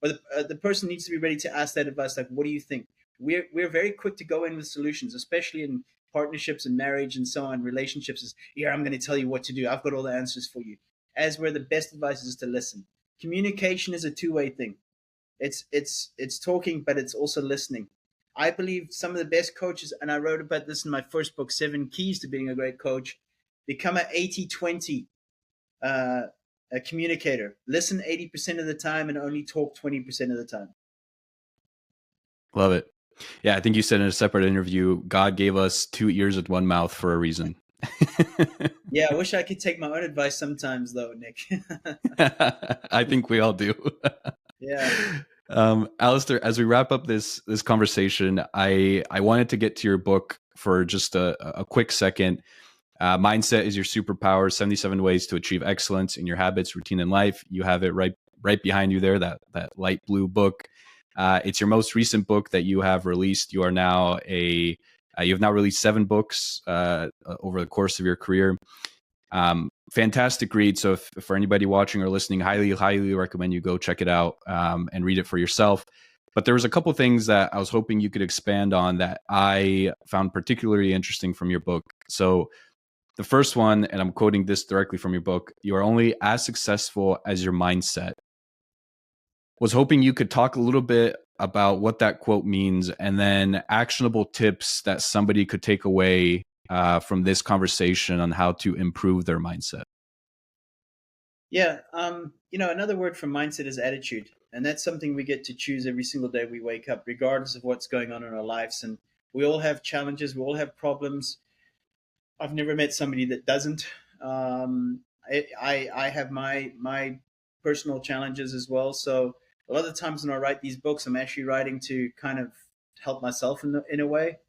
Or the person needs to be ready to ask that advice, like, what do you think? We're very quick to go in with solutions, especially in partnerships and marriage and so on, relationships. Is, I'm going to tell you what to do. I've got all the answers for you. As where the best advice is to listen. Communication is a two-way thing. It's talking, but it's also listening. I believe some of the best coaches, and I wrote about this in my first book, 7 Keys to Being a Great Coach, become an 80-20 a communicator. Listen 80% of the time and only talk 20% of the time. Love it. Yeah, I think you said in a separate interview, God gave us 2 ears and 1 mouth for a reason. Yeah, I wish I could take my own advice sometimes, though, Nick. I think we all do. Yeah. Allistair, as we wrap up this conversation, I wanted to get to your book for just a quick second. Mindset is your superpower, 77 ways to achieve excellence in your habits, routine, and life. You have it right behind you there, that light blue book. It's your most recent book that you have released. You are now you've now released 7 books over the course of your career. Fantastic read. So if for anybody watching or listening, highly recommend you go check it out and read it for yourself. But there was a couple things that I was hoping you could expand on that I found particularly interesting from your book. So the first one, and I'm quoting this directly from your book, you are only as successful as your mindset. Was hoping you could talk a little bit about what that quote means, and then actionable tips that somebody could take away from this conversation on how to improve their mindset. Yeah. Another word for mindset is attitude. And that's something we get to choose every single day we wake up, regardless of what's going on in our lives. And we all have challenges, we all have problems. I've never met somebody that doesn't. I have my personal challenges as well. So a lot of the times when I write these books, I'm actually writing to kind of help myself in a way.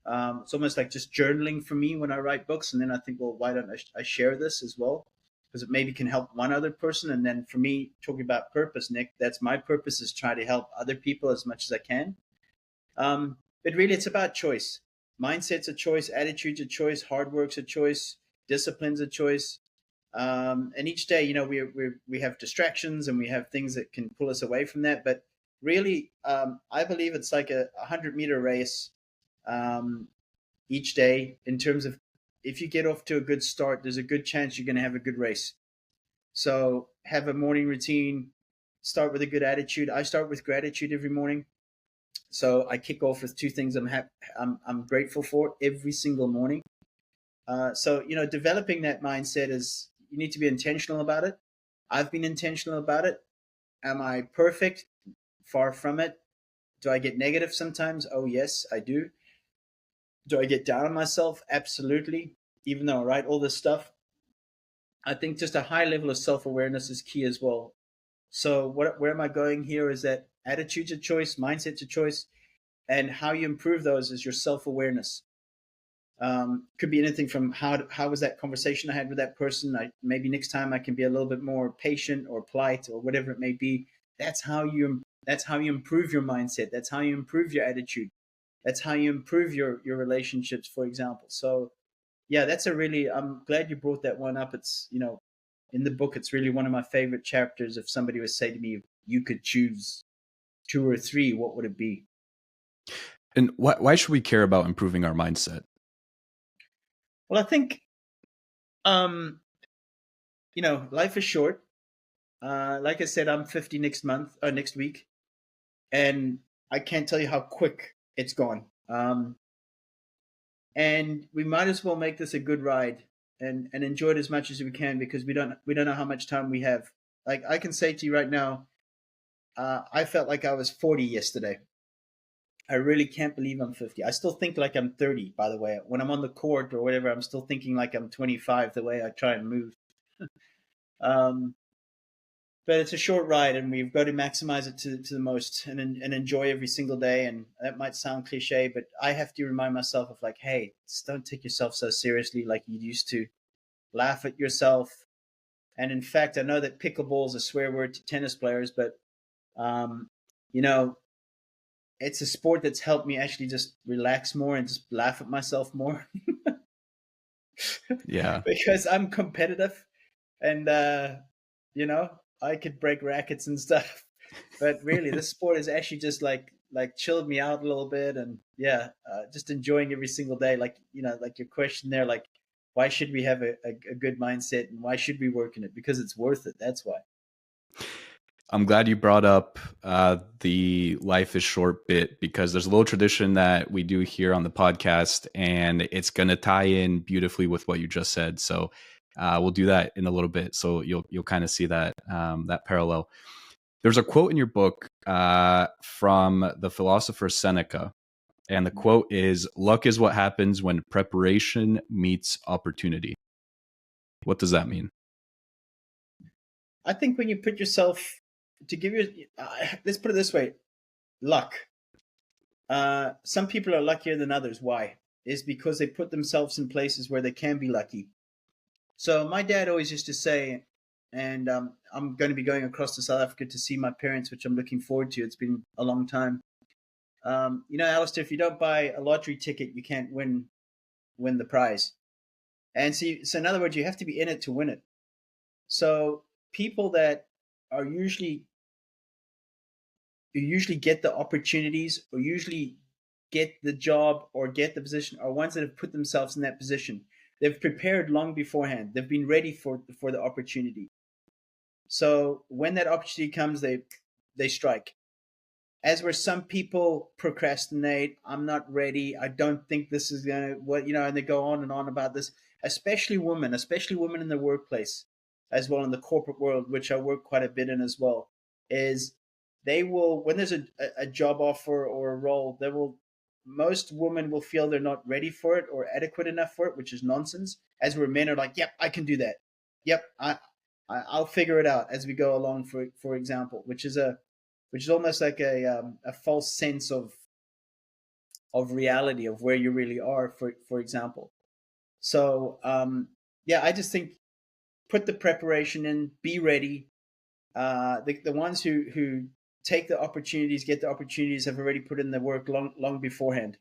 It's almost like just journaling for me when I write books, and then I think, well, why don't I share this as well? Because it maybe can help one other person. And then for me, talking about purpose, Nick, that's my purpose, is try to help other people as much as I can. But really, it's about choice. Mindset's a choice, attitude's a choice, hard work's a choice, discipline's a choice. And each day, we have distractions and we have things that can pull us away from that. But really, I believe it's like a 100-meter race um, each day, in terms of, if you get off to a good start, there's a good chance you're going to have a good race. So have a morning routine, start with a good attitude. I start with gratitude every morning. So I kick off with two things I'm grateful for every single morning. So developing that mindset is, you need to be intentional about it. I've been intentional about it. Am I perfect? Far from it. Do I get negative sometimes? Oh yes, I do. Do I get down on myself? Absolutely. Even though I write all this stuff, I think just a high level of self awareness is key as well. So where am I going here? Is that attitude's a choice, mindset's a choice, and how you improve those is your self awareness. Could be anything from how was that conversation I had with that person. Maybe next time I can be a little bit more patient or polite or whatever it may be. That's how you improve your mindset. That's how you improve your attitude. That's how you improve your relationships, for example. So yeah, I'm glad you brought that one up. It's in the book, it's really one of my favorite chapters. If somebody would say to me, if you could choose two or three, what would it be? And why should we care about improving our mindset? Well, I think um, life is short. Like I said, I'm 50 next week, and I can't tell you how quick it's gone. And we might as well make this a good ride and enjoy it as much as we can, because we don't know how much time we have. Like, I can say to you right now, I felt like I was 40 yesterday. I really can't believe I'm 50. I still think like I'm 30, by the way. When I'm on the court or whatever, I'm still thinking like I'm 25, the way I try and move. Um, but it's a short ride, and we've got to maximize it to the most, and enjoy every single day. And that might sound cliche, but I have to remind myself of, like, hey, just don't take yourself so seriously like you used to. Laugh at yourself. And in fact, I know that pickleball is a swear word to tennis players, but um, you know, it's a sport that's helped me actually just relax more and just laugh at myself more. Yeah. Because I'm competitive, and you know I could break rackets and stuff. But really, this sport is actually just like chilled me out a little bit. And yeah, just enjoying every single day. Like, like your question there, like, why should we have a good mindset, and why should we work in it? Because it's worth it. That's why. I'm glad you brought up the life is short bit, because there's a little tradition that we do here on the podcast, and it's going to tie in beautifully with what you just said. So we'll do that in a little bit. So you'll kind of see that that parallel. There's a quote in your book from the philosopher Seneca, and the quote is, "Luck is what happens when preparation meets opportunity." What does that mean? I think when you put yourself to give you, let's put it this way: luck. Some people are luckier than others. Why? Is because they put themselves in places where they can be lucky. So my dad always used to say, and I'm going to be going across to South Africa to see my parents, which I'm looking forward to. It's been a long time. Alistair, if you don't buy a lottery ticket, you can't win the prize. And so in other words, you have to be in it to win it. So people that are usually who usually get the opportunities, or usually get the job or get the position, are ones that have put themselves in that position. They've prepared long beforehand. They've been ready for the opportunity. So when that opportunity comes, they strike. As where some people procrastinate, I'm not ready, I don't think this is gonna, and they go on and on about this. Especially women in the workplace. as well in the corporate world, which I work quite a bit in as well, is they will, when there's a job offer or a role, most women will feel they're not ready for it or adequate enough for it, which is nonsense. As where men are like, yep, I can do that. Yep, I'll figure it out as we go along. For example, which is almost like a false sense of reality of where you really are. For example, so yeah, I just think put the preparation in, be ready. The ones who take the opportunities, get the opportunities, have already put in the work long beforehand.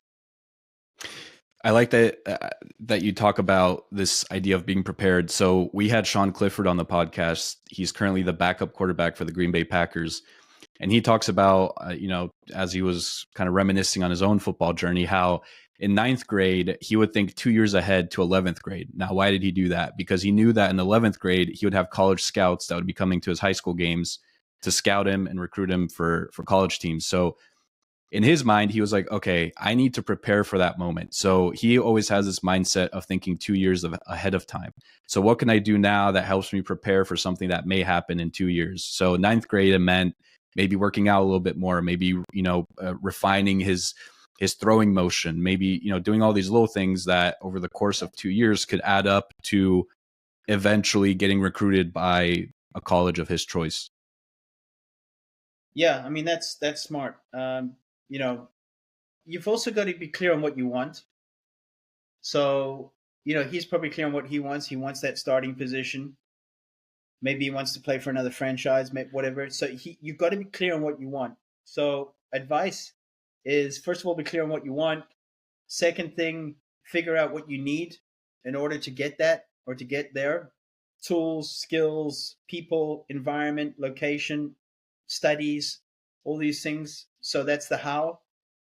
I like that you talk about this idea of being prepared. So we had Sean Clifford on the podcast. He's currently the backup quarterback for the Green Bay Packers. And he talks about, as he was kind of reminiscing on his own football journey, how in ninth grade, he would think 2 years ahead to 11th grade. Now, why did he do that? Because he knew that in 11th grade, he would have college scouts that would be coming to his high school games to scout him and recruit him for college teams. So in his mind, he was like, okay, I need to prepare for that moment. So he always has this mindset of thinking 2 years ahead of time. So what can I do now that helps me prepare for something that may happen in 2 years? So ninth grade, it meant maybe working out a little bit more, maybe, refining his throwing motion, maybe, doing all these little things that over the course of 2 years could add up to eventually getting recruited by a college of his choice. Yeah, I mean, that's smart. You've also got to be clear on what you want. So, he's probably clear on what he wants. He wants that starting position. Maybe he wants to play for another franchise, whatever. So you've got to be clear on what you want. So advice is, first of all, be clear on what you want. Second thing, figure out what you need in order to get that or to get there. Tools, skills, people, environment, location, studies, all these things. So that's the how.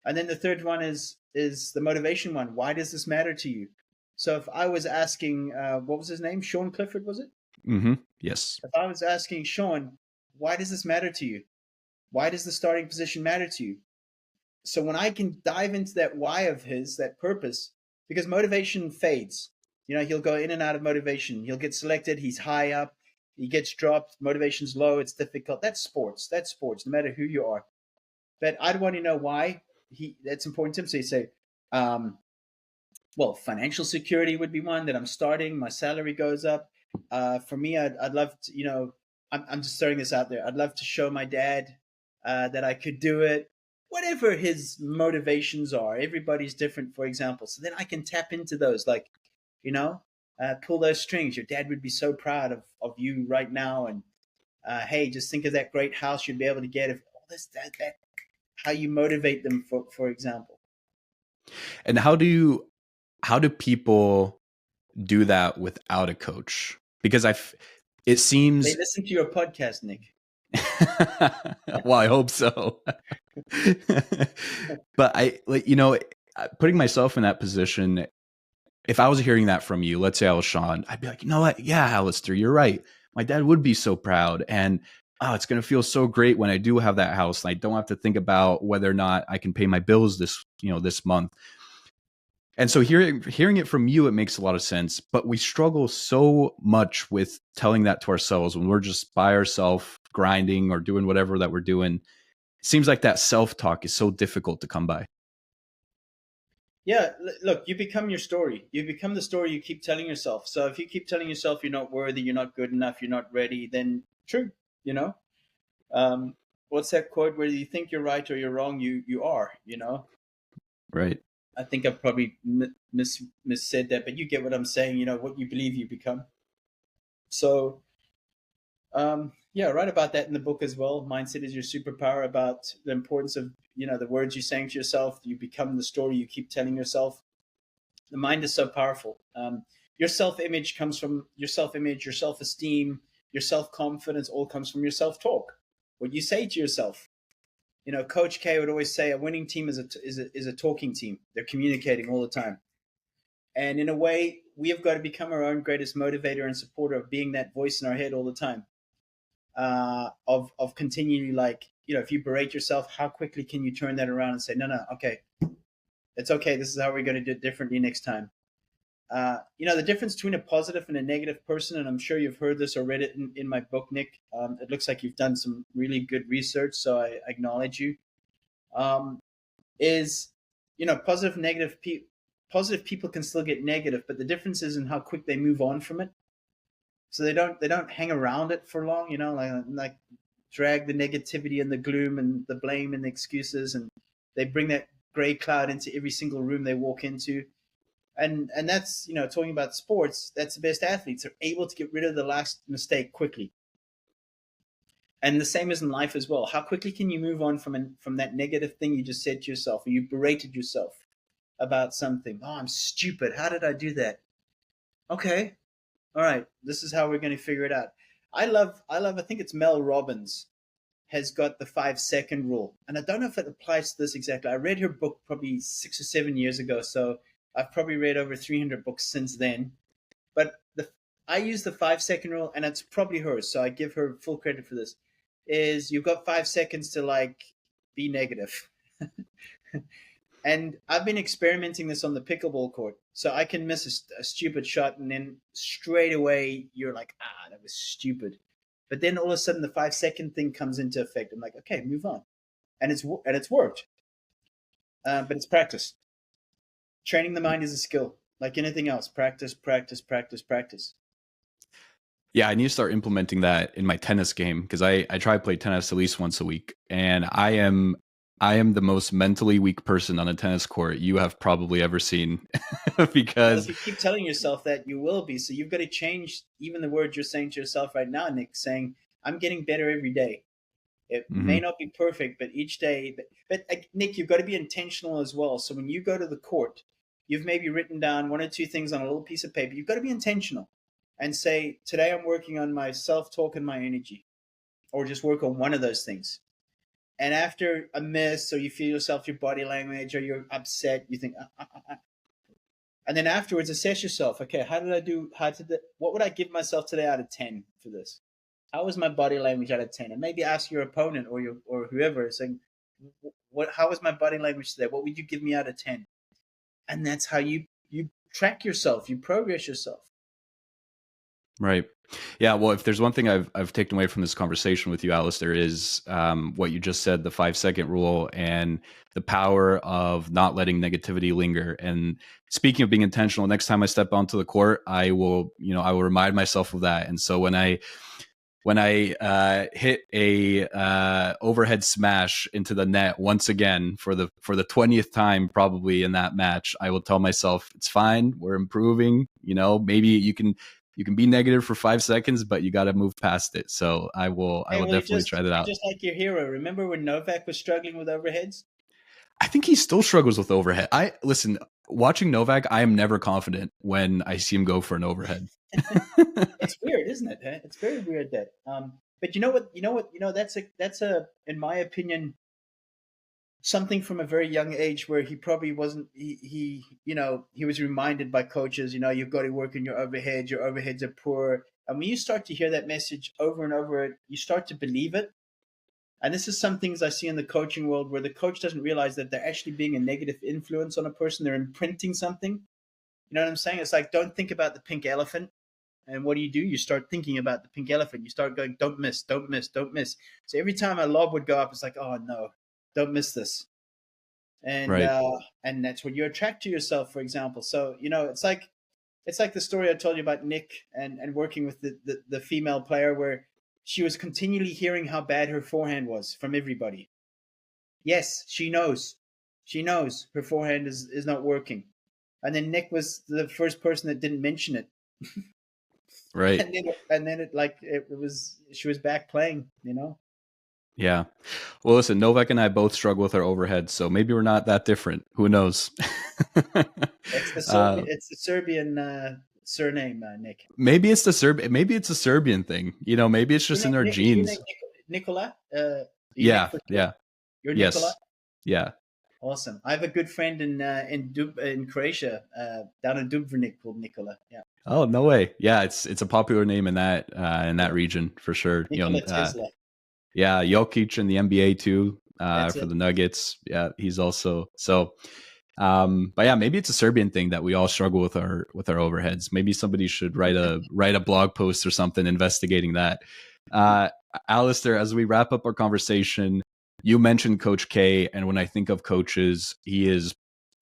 And then the third one is the motivation one. Why does this matter to you? So if I was asking, what was his name? Sean Clifford, was it? Mm-hmm. Yes. If I was asking Sean, why does this matter to you? Why does the starting position matter to you? So when I can dive into that why of his, that purpose, because motivation fades. He'll go in and out of motivation. He'll get selected. He's high up. He gets dropped. Motivation's low. It's difficult. That's sports. No matter who you are. But I'd want to know why that's important to him. So you say, well, financial security would be one, that I'm starting. My salary goes up. For me, I'd love to, I'm just throwing this out there. I'd love to show my dad that I could do it. Whatever his motivations are, everybody's different, for example. So then I can tap into those, like, pull those strings. Your dad would be so proud of you right now. And hey, just think of that great house you'd be able to get if all this, that, how you motivate them, for example. And how do people do that without a coach? Because it seems they listen to your podcast, Nick. Well, I hope so. But putting myself in that position, if I was hearing that from you, let's say I was Sean, I'd be like, you know what? Yeah, Allistair, you're right. My dad would be so proud. And it's going to feel so great when I do have that house. And I don't have to think about whether or not I can pay my bills this month. And so hearing it from you, it makes a lot of sense. But we struggle so much with telling that to ourselves when we're just by ourselves grinding or doing whatever that we're doing. It seems like that self-talk is so difficult to come by. Yeah, look, you become your story. You become the story you keep telling yourself. So if you keep telling yourself you're not worthy, you're not good enough, you're not ready, then true, what's that quote? Whether you think you're right or you're wrong, you are, Right. I think I've probably missaid that, but you get what I'm saying. What you believe, you become. So, yeah, write about that in the book as well. Mindset is your superpower, about the importance of, the words you're saying to yourself. You become the story you keep telling yourself. The mind is so powerful. Your self-image comes from your self-image, your self-esteem, your self-confidence all comes from your self-talk. What you say to yourself. Coach K would always say a winning team is a talking team. They're communicating all the time. And in a way, we have got to become our own greatest motivator and supporter of being that voice in our head all the time. Of continually, like, if you berate yourself, how quickly can you turn that around and say, no, okay, it's okay. This is how we're going to do it differently next time. The difference between a positive and a negative person, and I'm sure you've heard this or read it in my book, Nick. It looks like you've done some really good research, so I acknowledge you. Um, is positive, negative positive people can still get negative, but the difference is in how quick they move on from it. So they don't hang around it for long, like drag the negativity and the gloom and the blame and the excuses, and they bring that gray cloud into every single room they walk into. And that's, talking about sports, that's the best athletes are able to get rid of the last mistake quickly. And the same as in life as well. How quickly can you move on from that negative thing you just said to yourself, or you berated yourself about something? Oh, I'm stupid. How did I do that? Okay. All right. This is how we're going to figure it out. I think it's Mel Robbins has got the 5-second rule. And I don't know if it applies to this exactly. I read her book probably 6 or 7 years ago. So I've probably read over 300 books since then. But I use the 5-second rule, and it's probably hers. So I give her full credit for this. Is you've got 5 seconds to be negative. And I've been experimenting this on the pickleball court. So I can miss a stupid shot, and then straight away you're like, that was stupid. But then all of a sudden the 5-second thing comes into effect. I'm like, okay, move on. And it's worked. But it's practice. Training the mind is a skill. Like anything else, practice, practice, practice, practice. Yeah, I need to start implementing that in my tennis game, because I try to play tennis at least once a week, and I am the most mentally weak person on a tennis court you have probably ever seen. Because if you keep telling yourself that, you will be. So you've got to change even the words you're saying to yourself right now, Nick, saying, I'm getting better every day. It may not be perfect, but each day. But Nick, you've got to be intentional as well. So when you go to the court, you've maybe written down 1 or 2 things on a little piece of paper. You've got to be intentional and say, today I'm working on my self-talk and my energy, or just work on one of those things. And after a miss, or you feel yourself, your body language, or you're upset, you think, and then afterwards assess yourself. Okay, how did I do? What would I give myself today out of 10 for this? How was my body language out of 10? And maybe ask your opponent or whoever, saying, how was my body language today? What would you give me out of 10? And that's how you track yourself, you progress yourself. Right. Yeah. Well, if there's one thing I've taken away from this conversation with you, Allistair, is what you just said, the 5-second rule and the power of not letting negativity linger. And speaking of being intentional, next time I step onto the court, I will remind myself of that. And so when I hit a overhead smash into the net once again for the 20th time probably in that match, I will tell myself, it's fine, we're improving. Maybe you can be negative for 5 seconds, but you got to move past it. So I will definitely try that out. Just like your hero. Remember when Novak was struggling with overheads? I think he still struggles with overhead. Listen, watching Novak, I am never confident when I see him go for an overhead. It's weird, isn't it? It's very weird that. But you know what? That's a in my opinion, something from a very young age where he probably wasn't. He was reminded by coaches. You've got to work on your overheads. Your overheads are poor. And when you start to hear that message over and over, you start to believe it. And this is some things I see in the coaching world where the coach doesn't realize that they're actually being a negative influence on a person. They're imprinting something. You know what I'm saying? It's like, don't think about the pink elephant. And what do? You start thinking about the pink elephant. You start going, don't miss, don't miss, don't miss. So every time a lob would go up, it's like, oh no, don't miss this. And right. And that's what you attract to yourself, for example. So, it's like the story I told you about Nick and working with the female player, where she was continually hearing how bad her forehand was from everybody. Yes, she knows her forehand is not working. And then Nick was the first person that didn't mention it. Right. And then she was back playing, Yeah. Well, listen, Novak and I both struggle with our overhead, so maybe we're not that different. Who knows? It's the Serbian surname, Nick. Maybe it's a Serbian thing. Maybe it's just in our genes. Nikola? Yeah. You're yes. Nikola? Yeah. Awesome. I have a good friend in Croatia, down in Dubrovnik, called Nikola. Yeah. Oh, no way. Yeah, it's a popular name in that region for sure. Nikola Tesla. Yeah, Jokic in the NBA too, for the Nuggets. Yeah, he's also so. But yeah, maybe it's a Serbian thing that we all struggle with our overheads. Maybe somebody should write a blog post or something investigating that. Allistair, as we wrap up our conversation, you mentioned Coach K, and when I think of coaches, he is,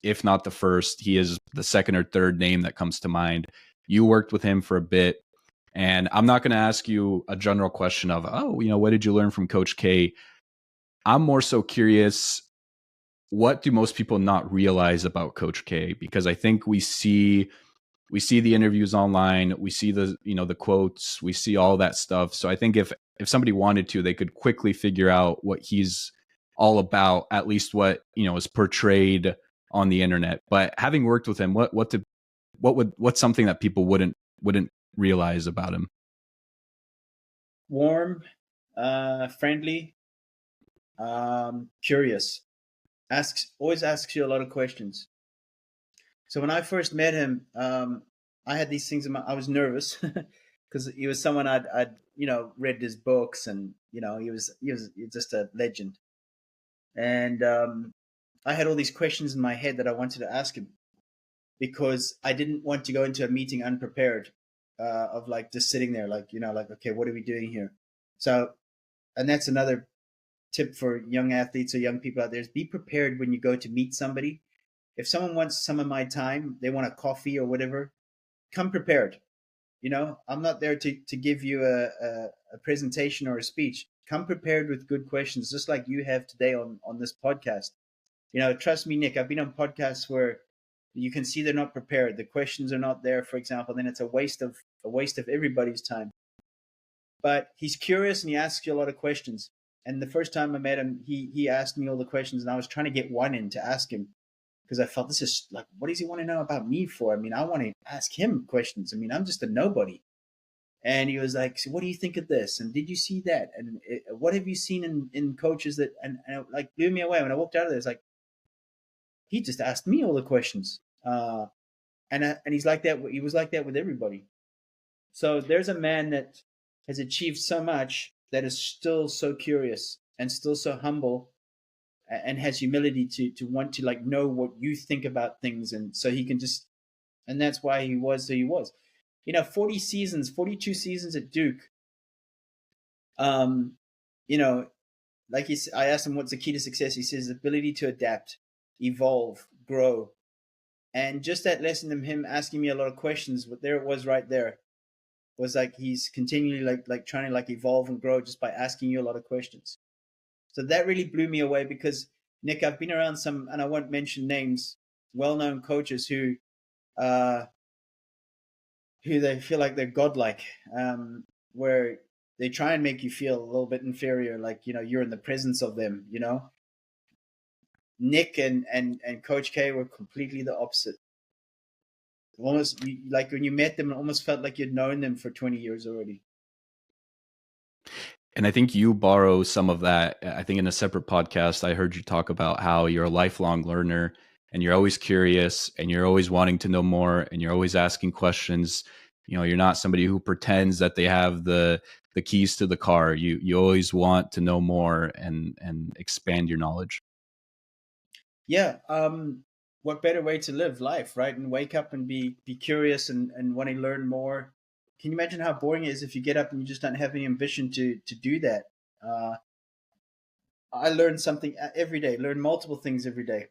if not the first, he is the second or third name that comes to mind. You worked with him for a bit, and I'm not going to ask you a general question of, oh, what did you learn from Coach K? I'm more so curious, what do most people not realize about Coach K? Because I think we see the interviews online, we see the quotes, we see all that stuff. So I think if somebody wanted to, they could quickly figure out what he's all about, at least what is portrayed on the internet. But having worked with him, what's something that people wouldn't realize about him? Warm, friendly, curious. Always asks you a lot of questions. So when I first met him, I had these things I was nervous because he was someone I'd read his books, and he was just a legend. And I had all these questions in my head that I wanted to ask him, because I didn't want to go into a meeting unprepared, of like just sitting there, like okay, what are we doing here? So, and that's another tip for young athletes or young people out there, is be prepared when you go to meet somebody. If someone wants some of my time, they want a coffee or whatever, come prepared. I'm not there to give you a presentation or a speech. Come prepared with good questions, just like you have today on this podcast. Trust me, Nick, I've been on podcasts where you can see they're not prepared. The questions are not there, for example, then it's a waste of everybody's time. But he's curious and he asks you a lot of questions. And the first time I met him, he asked me all the questions, and I was trying to get one in to ask him, because I felt, this is like, what does he want to know about me for? I mean, I want to ask him questions. I mean, I'm just a nobody. And he was like, so what do you think of this? And did you see that? And what have you seen in coaches that, and it like blew me away. When I walked out of there, it's like, he just asked me all the questions. And he's like that. He was like that with everybody. So there's a man that has achieved so much, that is still so curious and still so humble, and has humility to want to like know what you think about things. And so he can just, and that's why he was who he was. 42 seasons at Duke. Like I asked him, what's the key to success? He says ability to adapt, evolve, grow. And just that lesson of him asking me a lot of questions, but there it was right there, was like he's continually like trying to like evolve and grow just by asking you a lot of questions. So that really blew me away, because Nick, I've been around some, and I won't mention names, well-known coaches who they feel like they're godlike, where they try and make you feel a little bit inferior, like you're in the presence of them. Nick and Coach K were completely the opposite. Almost like when you met them, it almost felt like you'd known them for 20 years already. And I think you borrow some of that. I think in a separate podcast, I heard you talk about how you're a lifelong learner, and you're always curious, and you're always wanting to know more, and you're always asking questions. You're not somebody who pretends that they have the keys to the car. You always want to know more and expand your knowledge. Yeah. What better way to live life, right? And wake up and be curious and want to learn more. Can you imagine how boring it is if you get up and you just don't have any ambition to do that? I learn something every day, learn multiple things every day.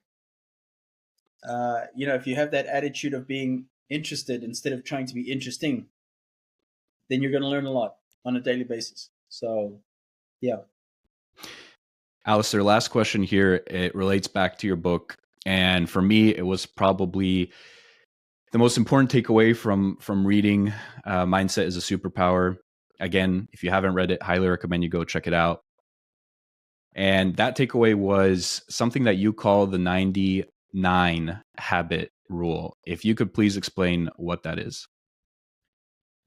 If you have that attitude of being interested instead of trying to be interesting, then you're going to learn a lot on a daily basis. So, yeah. Allistair, last question here. It relates back to your book. And for me, it was probably the most important takeaway from reading Mindset is a Superpower. Again, if you haven't read it, highly recommend you go check it out. And that takeaway was something that you call the 99 habit rule. If you could please explain what that is.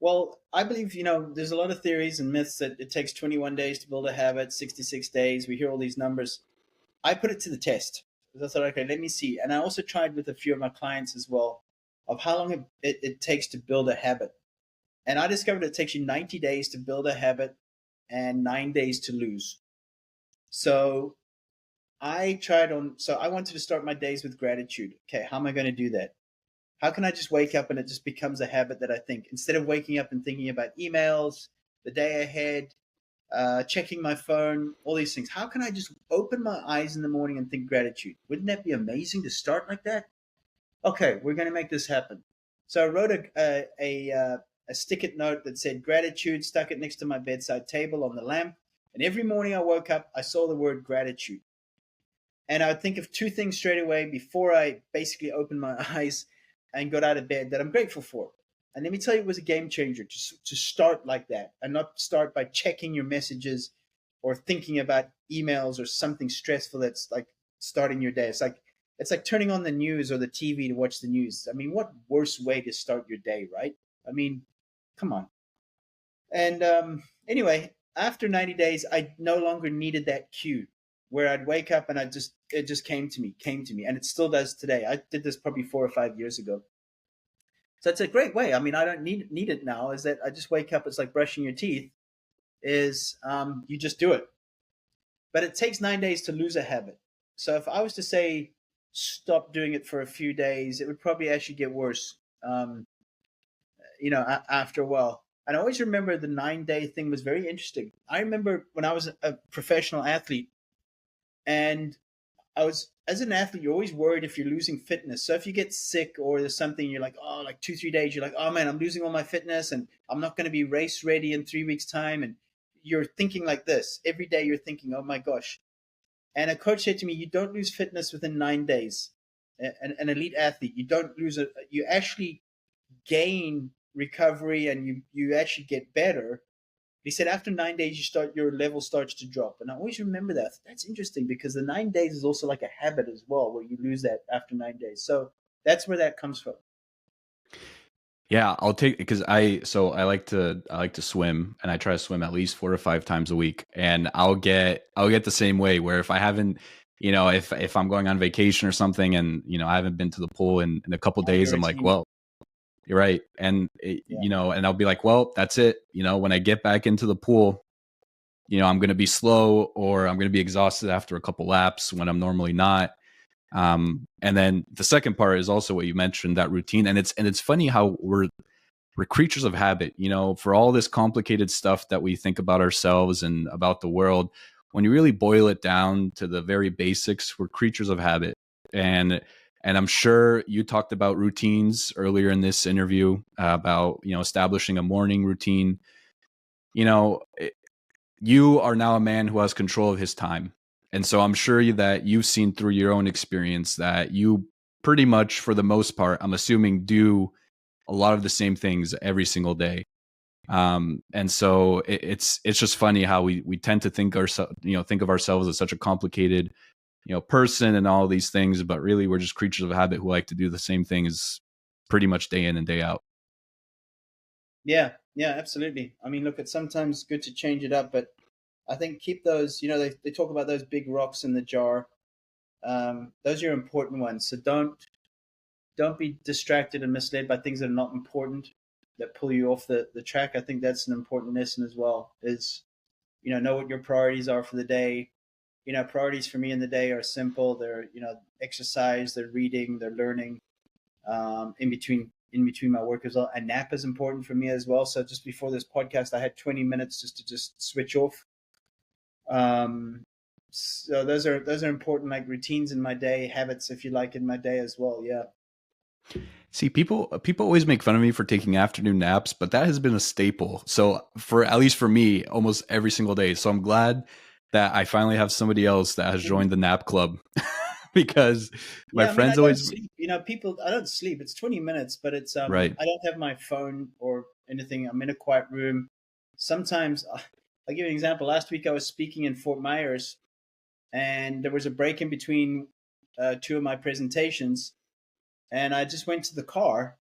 Well, I believe, there's a lot of theories and myths that it takes 21 days to build a habit, 66 days. We hear all these numbers. I put it to the test. I thought, okay, let me see. And I also tried with a few of my clients as well, of how long it takes to build a habit. And I discovered it takes you 90 days to build a habit and 9 days to lose. So So I wanted to start my days with gratitude. Okay, how am I going to do that? How can I just wake up and it just becomes a habit that I think, instead of waking up and thinking about emails, the day ahead, checking my phone, all these things. How can I just open my eyes in the morning and think gratitude? Wouldn't that be amazing to start like that? Okay, we're going to make this happen. So I wrote a stick-it note that said gratitude, stuck it next to my bedside table on the lamp. And every morning I woke up, I saw the word gratitude. And I would think of two things straight away before I basically opened my eyes and got out of bed that I'm grateful for. And let me tell you, it was a game changer to start like that and not start by checking your messages or thinking about emails or something stressful that's like starting your day. It's like turning on the news or the TV to watch the news. I mean, what worse way to start your day, right? I mean, come on. And anyway, after 90 days, I no longer needed that cue where I'd wake up and it just came to me, and it still does today. I did this probably 4 or 5 years ago. So it's a great way. I mean, I don't need it now. Is that I just wake up? It's like brushing your teeth. Is you just do it, but it takes 9 days to lose a habit. So if I was to say stop doing it for a few days, it would probably actually get worse. Um, after a while. And I always remember the 9 day thing was very interesting. I remember when I was a professional athlete, and as an athlete, you're always worried if you're losing fitness. So if you get sick or there's something, you're like, oh, like 2, 3 days, you're like, oh man, I'm losing all my fitness and I'm not going to be race ready in 3 weeks' time. And you're thinking like this every day. You're thinking, oh my gosh. And a coach said to me, you don't lose fitness within 9 days. An elite athlete, you don't lose it. You actually gain recovery and you actually get better. He said after 9 days your level starts to drop. And I always remember that. That's interesting because the 9 days is also like a habit as well, where you lose that after 9 days. So that's where that comes from. Yeah, I'll take because I like to swim, and I try to swim at least 4 or 5 times a week. And I'll get the same way where if I haven't, if I'm going on vacation or something, and I haven't been to the pool in a couple Oh, days, you're a I'm like, team. well, you're right. And Yeah. and I'll be like, well, that's it. When I get back into the pool, I'm going to be slow, or I'm going to be exhausted after a couple laps when I'm normally not. And then the second part is also what you mentioned, that routine. And it's funny how we're creatures of habit, for all this complicated stuff that we think about ourselves and about the world. When you really boil it down to the very basics, we're creatures of habit. And I'm sure you talked about routines earlier in this interview, about establishing a morning routine. You know, you are now a man who has control of his time. And so I'm sure that you've seen through your own experience that you pretty much, for the most part, I'm assuming, do a lot of the same things every single day. And so it's just funny how we tend to think of ourselves as such a complicated, person and all these things, but really we're just creatures of habit who like to do the same things pretty much day in and day out. Yeah. Yeah, absolutely. I mean, look, it's sometimes good to change it up, but I think keep those, they talk about those big rocks in the jar. Those are important ones. So don't be distracted and misled by things that are not important that pull you off the track. I think that's an important lesson as well, is, know what your priorities are for the day. Priorities for me in the day are simple. They're, exercise, they're reading, they're learning, in between my work as well. A nap is important for me as well. So just before this podcast, I had 20 minutes just to switch off. So those are important, like routines in my day, habits, if you like, in my day as well. Yeah. See, people always make fun of me for taking afternoon naps, but that has been a staple. So for at least for me, almost every single day. So I'm glad that I finally have somebody else that has joined the nap club because my Yeah, I mean, I friends don't always sleep. I don't sleep. It's 20 minutes, but it's right. I don't have my phone or anything. I'm in a quiet room. Sometimes I'll give you an example. Last week I was speaking in Fort Myers, and there was a break in between two of my presentations, and I just went to the car.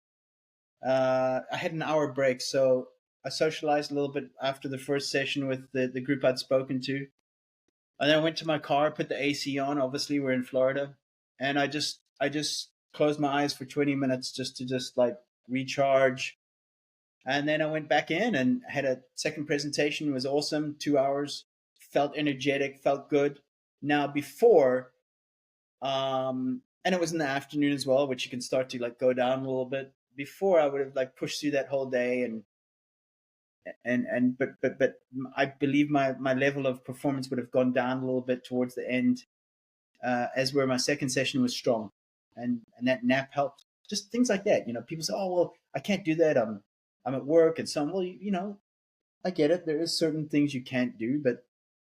I had an hour break, so I socialized a little bit after the first session with the group I'd spoken to. And then I went to my car, put the AC on. Obviously, we're in Florida, and I just closed my eyes for 20 minutes just to like recharge. And then I went back in and had a second presentation. It was awesome. 2 hours. Felt energetic. Felt good. Now before, and it was in the afternoon as well, which you can start to like go down a little bit. Before I would have like pushed through that whole day, but I believe my level of performance would have gone down a little bit towards the end, as where my second session was strong, and that nap helped. Just things like that, People say, "Oh well, I can't do that. I'm at work," and so on. Well, I get it. There is certain things you can't do, but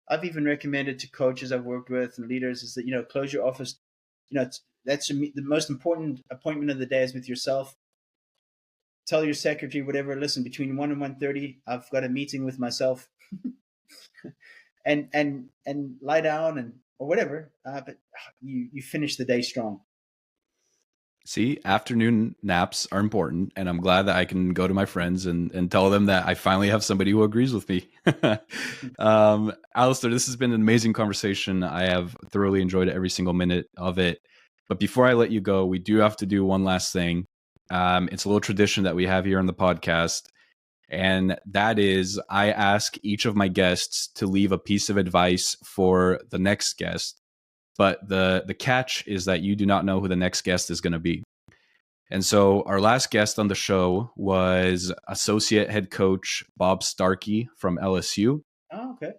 I've even recommended to coaches I've worked with and leaders is that close your office. That's the most important appointment of the day is with yourself. Tell your secretary whatever. Listen, between 1 and 1:30, I've got a meeting with myself, and lie down and or whatever. But you finish the day strong. See, afternoon naps are important, and I'm glad that I can go to my friends and tell them that I finally have somebody who agrees with me. Allistair, this has been an amazing conversation. I have thoroughly enjoyed every single minute of it. But before I let you go, we do have to do one last thing. It's a little tradition that we have here on the podcast, and that is I ask each of my guests to leave a piece of advice for the next guest. But the catch is that you do not know who the next guest is going to be. And so our last guest on the show was associate head coach Bob Starkey from LSU. Oh, okay.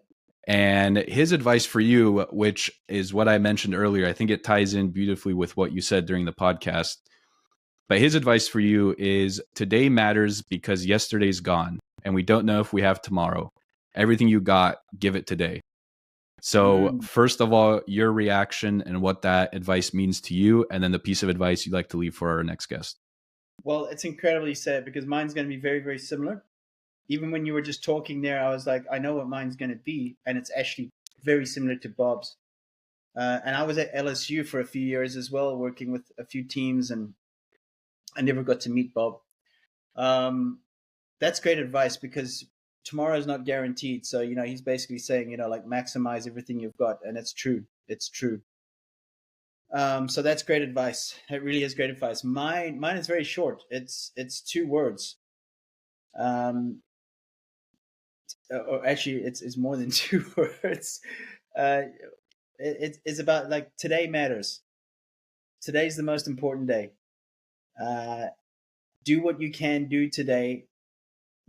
And his advice for you, which is what I mentioned earlier, I think it ties in beautifully with what you said during the podcast. But his advice for you is today matters because yesterday's gone and we don't know if we have tomorrow. Everything you got, give it today. So first of all, your reaction and what that advice means to you, and then the piece of advice you'd like to leave for our next guest. Well, it's incredibly sad because mine's going to be very, very similar. Even when you were just talking there, I was like, I know what mine's going to be. And it's actually very similar to Bob's. And I was at LSU for a few years as well, working with a few teams, and I never got to meet Bob. That's great advice because tomorrow is not guaranteed. So, he's basically saying, like maximize everything you've got. And it's true. It's true. So that's great advice. It really is great advice. Mine is very short. It's 2 words. Or actually it's more than 2 words. It's about like today matters. Today's the most important day. Do what you can do today.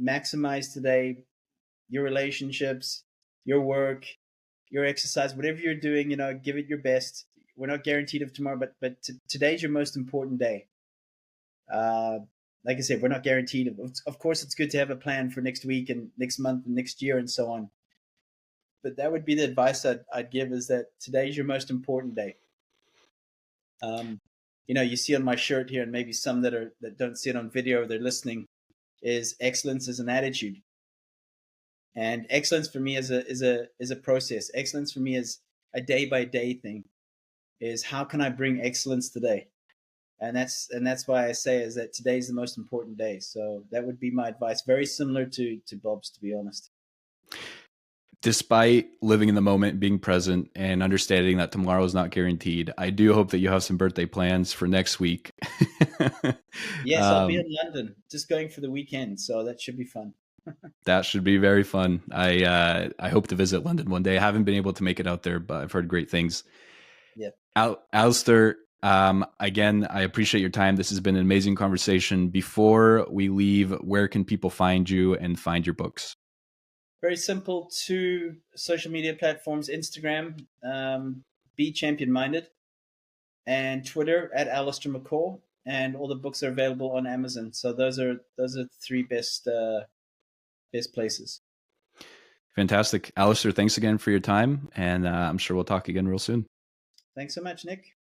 Maximize today, your relationships, your work, your exercise, whatever you're doing, give it your best. We're not guaranteed of tomorrow, but today's your most important day. Like I said, we're not guaranteed. Of course, it's good to have a plan for next week and next month and next year and so on. But that would be the advice I'd give is that today's your most important day. You see on my shirt here, and maybe some that don't see it on video, they're listening, is excellence is an attitude. And excellence for me is a process. Excellence for me is a day by day thing. Is how can I bring excellence today? And that's why I say is that today's the most important day. So that would be my advice. Very similar to Bob's, to be honest. Despite living in the moment, being present, and understanding that tomorrow is not guaranteed, I do hope that you have some birthday plans for next week. Yes, I'll be in London, just going for the weekend. So that should be fun. That should be very fun. I hope to visit London one day. I haven't been able to make it out there, but I've heard great things. Yeah. Allistair, again, I appreciate your time. This has been an amazing conversation. Before we leave, where can people find you and find your books? Very simple. 2 social media platforms: Instagram, Be Champion Minded, and Twitter at Allistair McCaw. And all the books are available on Amazon. So those are the 3 best places. Fantastic. Allistair, thanks again for your time. And I'm sure we'll talk again real soon. Thanks so much, Nick.